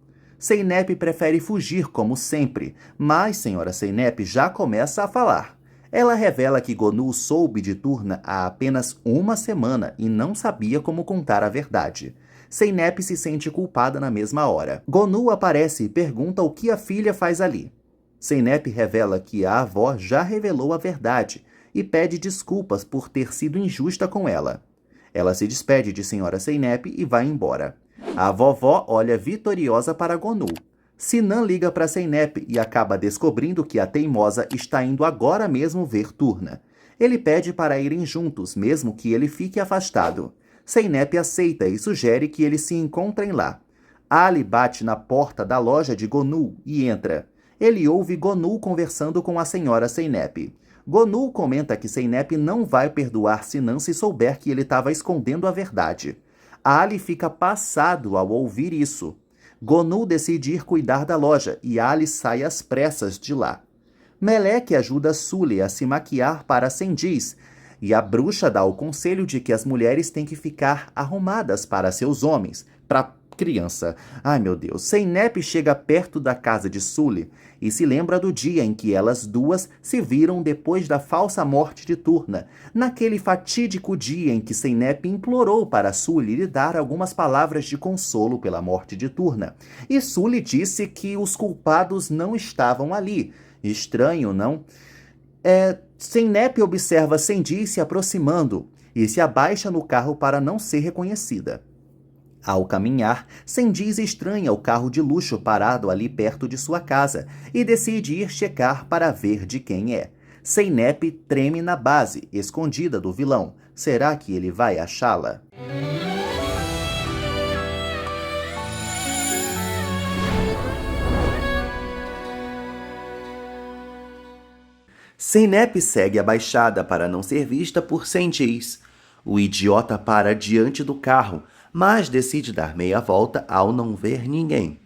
Zeynep prefere fugir como sempre, mas Senhora Zeynep já começa a falar. Ela revela que Gonu soube de Turna há apenas uma semana e não sabia como contar a verdade. Zeynep se sente culpada na mesma hora. Gonu aparece e pergunta o que a filha faz ali. Zeynep revela que a avó já revelou a verdade e pede desculpas por ter sido injusta com ela. Ela se despede de Senhora Zeynep e vai embora. A vovó olha vitoriosa para Gonu. Sinan liga para Zeynep e acaba descobrindo que a teimosa está indo agora mesmo ver Turna. Ele pede para irem juntos, mesmo que ele fique afastado. Zeynep aceita e sugere que eles se encontrem lá. Ali bate na porta da loja de Gonu e entra. Ele ouve Gonu conversando com a senhora Zeynep. Gonu comenta que Zeynep não vai perdoar Sinan se souber que ele estava escondendo a verdade. Ali fica passado ao ouvir isso. Gonu decide ir cuidar da loja e Ali sai às pressas de lá. Meleque ajuda Sule a se maquiar para Sendiz e a bruxa dá o conselho de que as mulheres têm que ficar arrumadas para seus homens, para criança. Ai, meu Deus. Zeynep chega perto da casa de Sule e se lembra do dia em que elas duas se viram depois da falsa morte de Turna, naquele fatídico dia em que Zeynep implorou para Sule lhe dar algumas palavras de consolo pela morte de Turna. E Sule disse que os culpados não estavam ali. Estranho, não? Zeynep observa Sendiz se aproximando e se abaixa no carro para não ser reconhecida. Ao caminhar, Sendiz estranha o carro de luxo parado ali perto de sua casa e decide ir checar para ver de quem é. Zeynep treme na base, escondida do vilão. Será que ele vai achá-la? Zeynep segue abaixada para não ser vista por Sendiz. O idiota para diante do carro, mas decide dar meia volta ao não ver ninguém.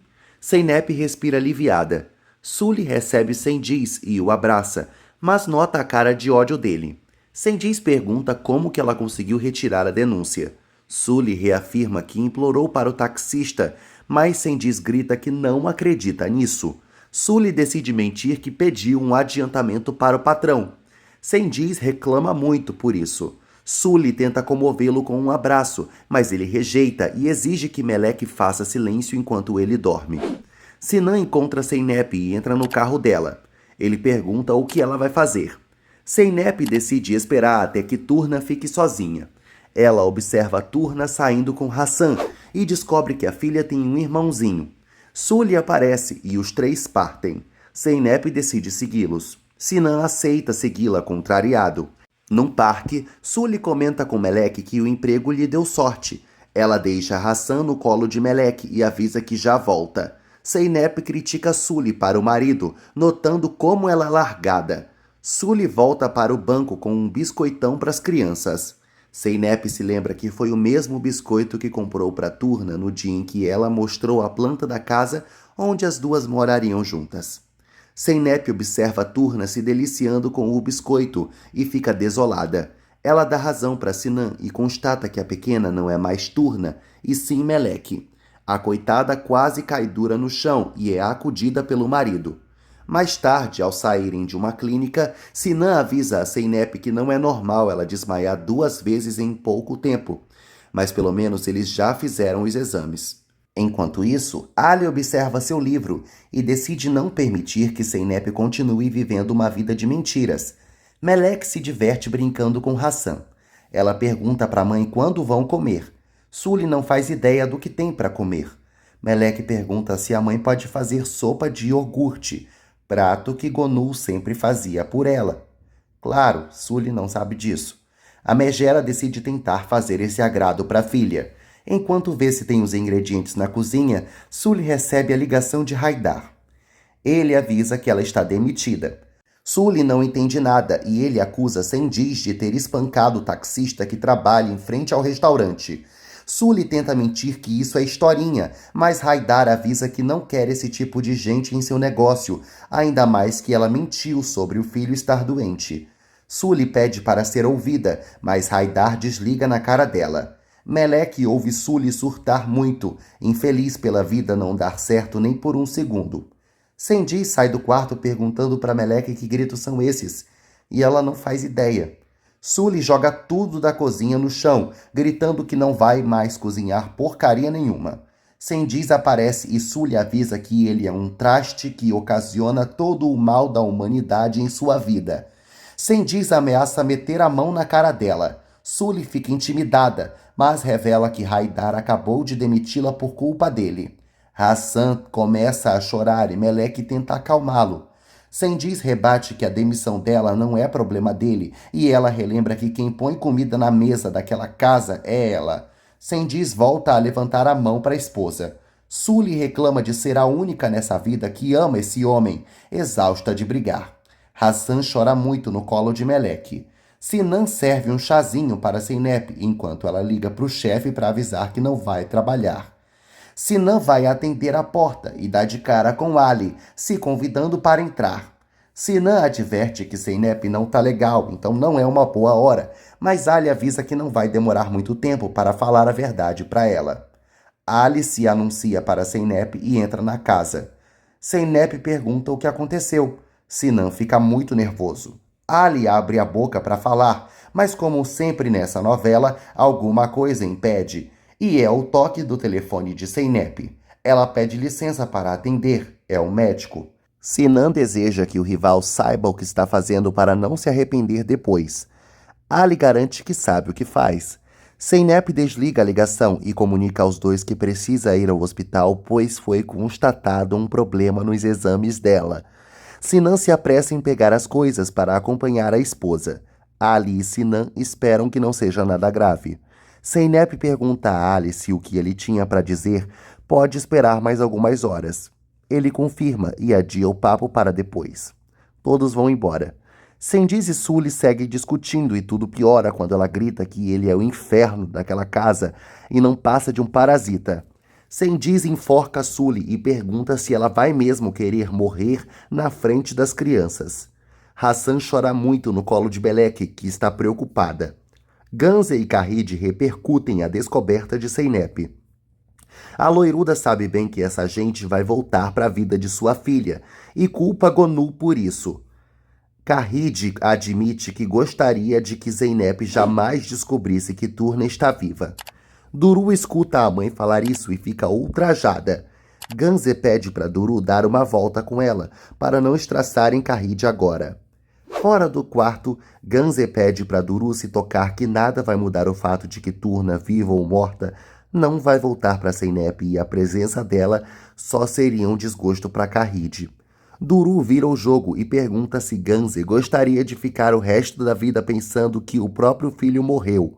Zeynep respira aliviada. Sule recebe Sendiz e o abraça, mas nota a cara de ódio dele. Sendiz pergunta como que ela conseguiu retirar a denúncia. Sule reafirma que implorou para o taxista, mas Sendiz grita que não acredita nisso. Sule decide mentir que pediu um adiantamento para o patrão. Sendiz reclama muito por isso. Sule tenta comovê-lo com um abraço, mas ele rejeita e exige que Meleque faça silêncio enquanto ele dorme. Sinan encontra Zeynep e entra no carro dela. Ele pergunta o que ela vai fazer. Zeynep decide esperar até que Turna fique sozinha. Ela observa Turna saindo com Hassan e descobre que a filha tem um irmãozinho. Sule aparece e os três partem. Zeynep decide segui-los. Sinan aceita segui-la contrariado. Num parque, Sule comenta com Meleque que o emprego lhe deu sorte. Ela deixa Hassan no colo de Meleque e avisa que já volta. Zeynep critica Sule para o marido, notando como ela é largada. Sule volta para o banco com um biscoitão para as crianças. Zeynep se lembra que foi o mesmo biscoito que comprou para Turna no dia em que ela mostrou a planta da casa onde as duas morariam juntas. Zeynep observa Turna se deliciando com o biscoito e fica desolada. Ela dá razão para Sinan e constata que a pequena não é mais Turna, e sim Meleque. A coitada quase cai dura no chão e é acudida pelo marido. Mais tarde, ao saírem de uma clínica, Sinan avisa a Zeynep que não é normal ela desmaiar 2 vezes em pouco tempo. mas pelo menos eles já fizeram os exames. Enquanto isso, Ali observa seu livro e decide não permitir que Zeynep continue vivendo uma vida de mentiras. Melek se diverte brincando com Hassan. Ela pergunta para a mãe quando vão comer. Sully não faz ideia do que tem para comer. Melek pergunta se a mãe pode fazer sopa de iogurte, prato que Gonul sempre fazia por ela. Claro, Sully não sabe disso. A megera decide tentar fazer esse agrado para a filha. Enquanto vê se tem os ingredientes na cozinha, Sully recebe a ligação de Haidar. Ele avisa que ela está demitida. Sully não entende nada e ele acusa Cengiz de ter espancado o taxista que trabalha em frente ao restaurante. Sully tenta mentir que isso é historinha, mas Haidar avisa que não quer esse tipo de gente em seu negócio, ainda mais que ela mentiu sobre o filho estar doente. Sully pede para ser ouvida, mas Haidar desliga na cara dela. Melek ouve Sully surtar muito, infeliz pela vida não dar certo nem por um segundo. Cengiz sai do quarto perguntando para Melek que gritos são esses, e ela não faz ideia. Sully joga tudo da cozinha no chão, gritando que não vai mais cozinhar porcaria nenhuma. Cengiz aparece e Sully avisa que ele é um traste que ocasiona todo o mal da humanidade em sua vida. Cengiz ameaça meter a mão na cara dela. Sully fica intimidada, mas revela que Haidar acabou de demiti-la por culpa dele. Hassan começa a chorar e Melek tenta acalmá-lo. Cengiz rebate que a demissão dela não é problema dele e ela relembra que quem põe comida na mesa daquela casa é ela. Cengiz volta a levantar a mão para a esposa. Sully reclama de ser a única nessa vida que ama esse homem, exausta de brigar. Hassan chora muito no colo de Melek. Sinan serve um chazinho para Zeynep enquanto ela liga para o chefe para avisar que não vai trabalhar. Sinan vai atender a porta e dá de cara com Ali, se convidando para entrar. Sinan adverte que Zeynep não tá legal, então não é uma boa hora, mas Ali avisa que não vai demorar muito tempo para falar a verdade para ela. Ali se anuncia para Zeynep e entra na casa. Zeynep pergunta o que aconteceu. Sinan fica muito nervoso. Ali abre a boca para falar, mas como sempre nessa novela, alguma coisa impede. E é o toque do telefone de Zeynep. Ela pede licença para atender, é um médico. Sinan deseja que o rival saiba o que está fazendo para não se arrepender depois. Ali garante que sabe o que faz. Zeynep desliga a ligação e comunica aos dois que precisa ir ao hospital, pois foi constatado um problema nos exames dela. Sinan se apressa em pegar as coisas para acompanhar a esposa. Ali e Sinan esperam que não seja nada grave. Zeynep pergunta a Ali se o que ele tinha para dizer pode esperar mais algumas horas. Ele confirma e adia o papo para depois. Todos vão embora. Cengiz e Sully seguem discutindo e tudo piora quando ela grita que ele é o inferno daquela casa e não passa de um parasita. Cengiz enforca Sully e pergunta se ela vai mesmo querer morrer na frente das crianças. Hassan chora muito no colo de Melek, que está preocupada. Ganze e Kahid repercutem a descoberta de Zeynep. A loiruda sabe bem que essa gente vai voltar para a vida de sua filha e culpa Gonul por isso. Kahid admite que gostaria de que Zeynep jamais descobrisse que Turna está viva. Duru escuta a mãe falar isso e fica ultrajada. Ganze pede para Duru dar uma volta com ela, para não estraçarem Kahid agora. Fora do quarto, Ganze pede para Duru se tocar que nada vai mudar o fato de que Turna, viva ou morta, não vai voltar para Zeynep e a presença dela só seria um desgosto para Kahid. Duru vira o jogo e pergunta se Ganze gostaria de ficar o resto da vida pensando que o próprio filho morreu.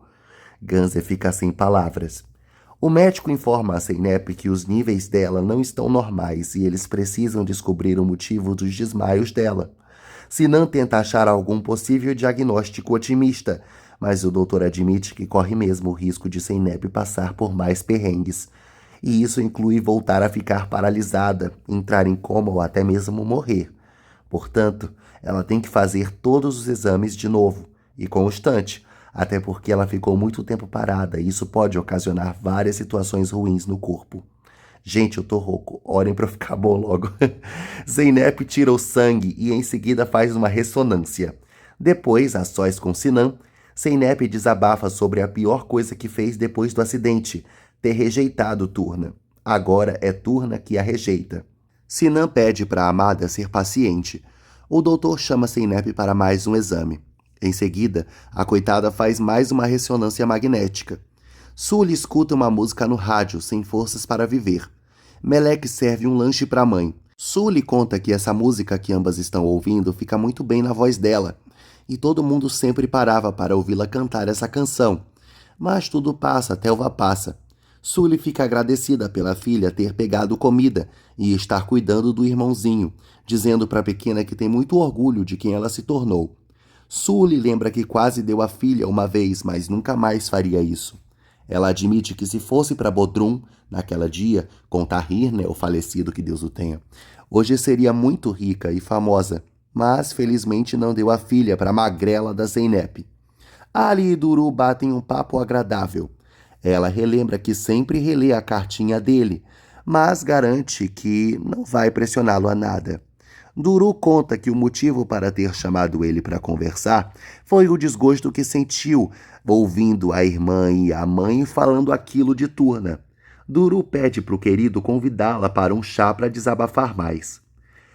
Ganze fica sem palavras. O médico informa a Zeynep que os níveis dela não estão normais e eles precisam descobrir o motivo dos desmaios dela. Sinan tenta achar algum possível diagnóstico otimista, mas o doutor admite que corre mesmo o risco de Zeynep passar por mais perrengues. E isso inclui voltar a ficar paralisada, entrar em coma ou até mesmo morrer. Portanto, ela tem que fazer todos os exames de novo, e constante, até porque ela ficou muito tempo parada e isso pode ocasionar várias situações ruins no corpo. Gente, eu tô rouco, orem pra eu ficar bom logo. Zeynep tira o sangue e em seguida faz uma ressonância. Depois, a sós com Sinan, Zeynep desabafa sobre a pior coisa que fez depois do acidente, ter rejeitado Turna. Agora é Turna que a rejeita. Sinan pede para a amada ser paciente. O doutor chama Zeynep para mais um exame. Em seguida, a coitada faz mais uma ressonância magnética. Sully escuta uma música no rádio, sem forças para viver. Melek serve um lanche para a mãe. Sully conta que essa música que ambas estão ouvindo fica muito bem na voz dela, e todo mundo sempre parava para ouvi-la cantar essa canção. Mas tudo passa, Telva passa. Sully fica agradecida pela filha ter pegado comida e estar cuidando do irmãozinho, dizendo para a pequena que tem muito orgulho de quem ela se tornou. Sully lembra que quase deu a filha uma vez, mas nunca mais faria isso. Ela admite que se fosse para Bodrum, naquela dia, com Tahir, o falecido, que Deus o tenha, hoje seria muito rica e famosa, mas felizmente não deu a filha para a magrela da Zeynep. Ali e Duru batem um papo agradável. Ela relembra que sempre relê a cartinha dele, mas garante que não vai pressioná-lo a nada. Duru conta que o motivo para ter chamado ele para conversar foi o desgosto que sentiu ouvindo a irmã e a mãe falando aquilo de Turna. Duru pede para o querido convidá-la para um chá para desabafar mais.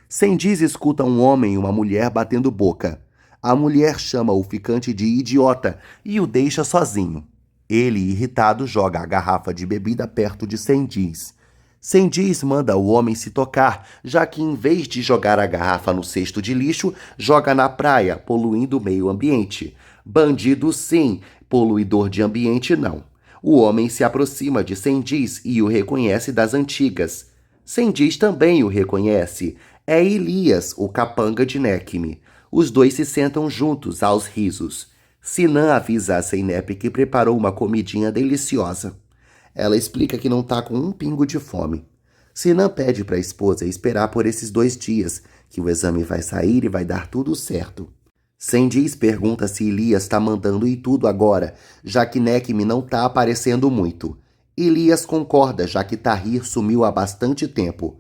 Sendiz escuta um homem e uma mulher batendo boca. A mulher chama o ficante de idiota e o deixa sozinho. Ele, irritado, joga a garrafa de bebida perto de Sendiz. Sendiz manda o homem se tocar, já que em vez de jogar a garrafa no cesto de lixo, joga na praia, poluindo o meio ambiente. Bandido sim, poluidor de ambiente não. O homem se aproxima de Sendiz e o reconhece das antigas. Sendiz também o reconhece. É Elias, o capanga de Nekme. Os dois se sentam juntos, aos risos. Sinan avisa a Zeynep que preparou uma comidinha deliciosa. Ela explica que não está com um pingo de fome. Sinan pede para a esposa esperar por esses 2 dias, que o exame vai sair e vai dar tudo certo. Sendiz pergunta se Elias está mandando em tudo agora, já que Nekme não está aparecendo muito. Elias concorda, já que Tahir sumiu há bastante tempo.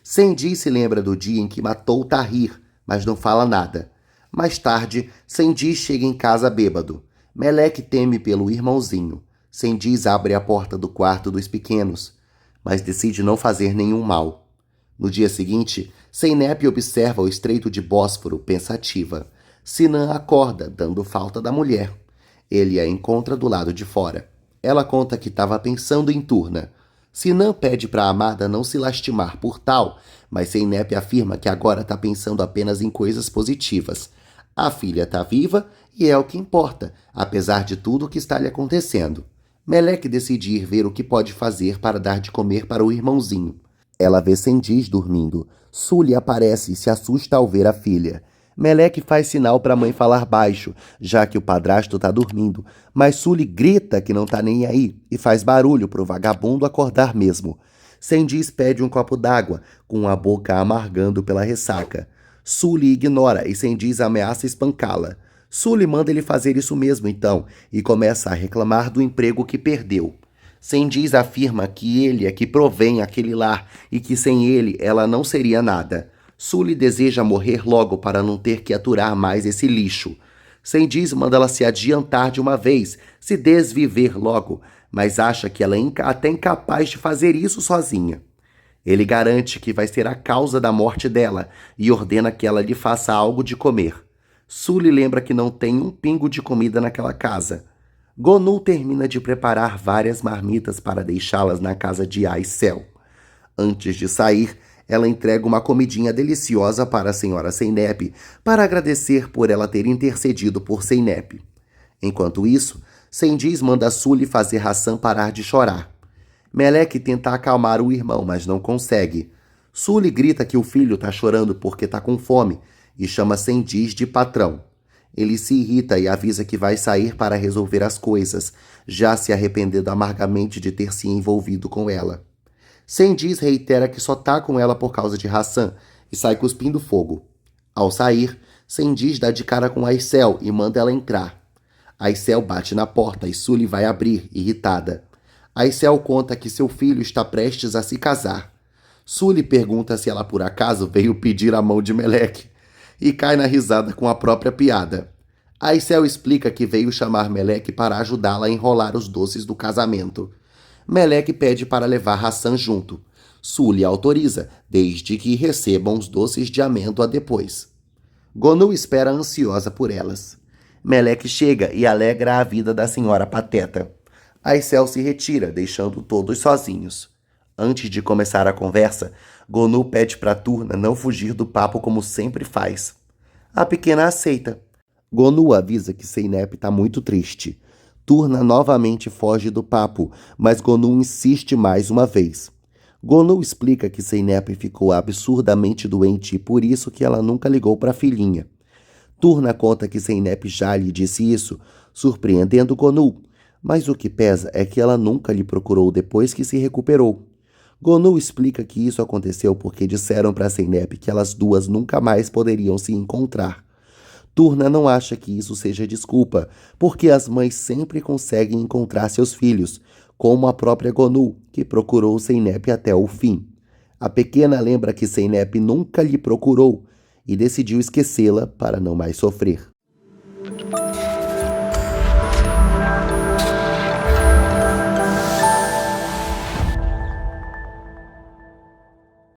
Sendiz se lembra do dia em que matou Tahir, mas não fala nada. Mais tarde, Sendiz chega em casa bêbado. Melek teme pelo irmãozinho. Sendiz abre a porta do quarto dos pequenos, mas decide não fazer nenhum mal. No dia seguinte, Zeynep observa o estreito de Bósforo, pensativa. Sinan acorda, dando falta da mulher. Ele a encontra do lado de fora. Ela conta que estava pensando em Turna. Sinan pede para a amada não se lastimar por tal, mas Zeynep afirma que agora está pensando apenas em coisas positivas. A filha está viva e é o que importa, apesar de tudo o que está lhe acontecendo. Melek decide ir ver o que pode fazer para dar de comer para o irmãozinho. Ela vê Sendiz dormindo. Sully aparece e se assusta ao ver a filha. Melek faz sinal para a mãe falar baixo, já que o padrasto está dormindo, mas Sully grita que não está nem aí e faz barulho para o vagabundo acordar mesmo. Sendiz pede um copo d'água, com a boca amargando pela ressaca. Sully ignora e Sendiz ameaça espancá-la. Sully manda ele fazer isso mesmo então e começa a reclamar do emprego que perdeu. Sendiz afirma que ele é que provém aquele lar e que sem ele ela não seria nada. Sully deseja morrer logo para não ter que aturar mais esse lixo. Sendiz manda ela se adiantar de uma vez, se desviver logo, mas acha que ela é até incapaz de fazer isso sozinha. Ele garante que vai ser a causa da morte dela e ordena que ela lhe faça algo de comer. Sully lembra que não tem um pingo de comida naquela casa. Gonul termina de preparar várias marmitas para deixá-las na casa de Aicel. Antes de sair, ela entrega uma comidinha deliciosa para a senhora Zeynep para agradecer por ela ter intercedido por Zeynep. Enquanto isso, Sendiz manda Sully fazer Hassan parar de chorar. Melek tenta acalmar o irmão, mas não consegue. Sully grita que o filho está chorando porque está com fome e chama Sendiz de patrão. Ele se irrita e avisa que vai sair para resolver as coisas, já se arrependendo amargamente de ter se envolvido com ela. Sendiz reitera que só tá com ela por causa de Hassan e sai cuspindo fogo. Ao sair, Sendiz dá de cara com Aicel e manda ela entrar. Aicel bate na porta e Sully vai abrir, irritada. Aicel conta que seu filho está prestes a se casar. Sully pergunta se ela por acaso veio pedir a mão de Melek e cai na risada com a própria piada. Aicel explica que veio chamar Meleque para ajudá-la a enrolar os doces do casamento. Meleque pede para levar Hassan junto. Sully autoriza, desde que recebam os doces de amêndoa depois. Gonu espera ansiosa por elas. Meleque chega e alegra a vida da senhora Pateta. Aicel se retira, deixando todos sozinhos. Antes de começar a conversa, Gonu pede para Turna não fugir do papo como sempre faz. A pequena aceita. Gonu avisa que Zeynep está muito triste. Turna novamente foge do papo, mas Gonu insiste mais uma vez. Gonu explica que Zeynep ficou absurdamente doente e por isso que ela nunca ligou para a filhinha. Turna conta que Zeynep já lhe disse isso, surpreendendo Gonu, mas o que pesa é que ela nunca lhe procurou depois que se recuperou. Gonu explica que isso aconteceu porque disseram para Zeynep que elas duas nunca mais poderiam se encontrar. Turna não acha que isso seja desculpa, porque as mães sempre conseguem encontrar seus filhos, como a própria Gonu, que procurou Zeynep até o fim. A pequena lembra que Zeynep nunca lhe procurou e decidiu esquecê-la para não mais sofrer.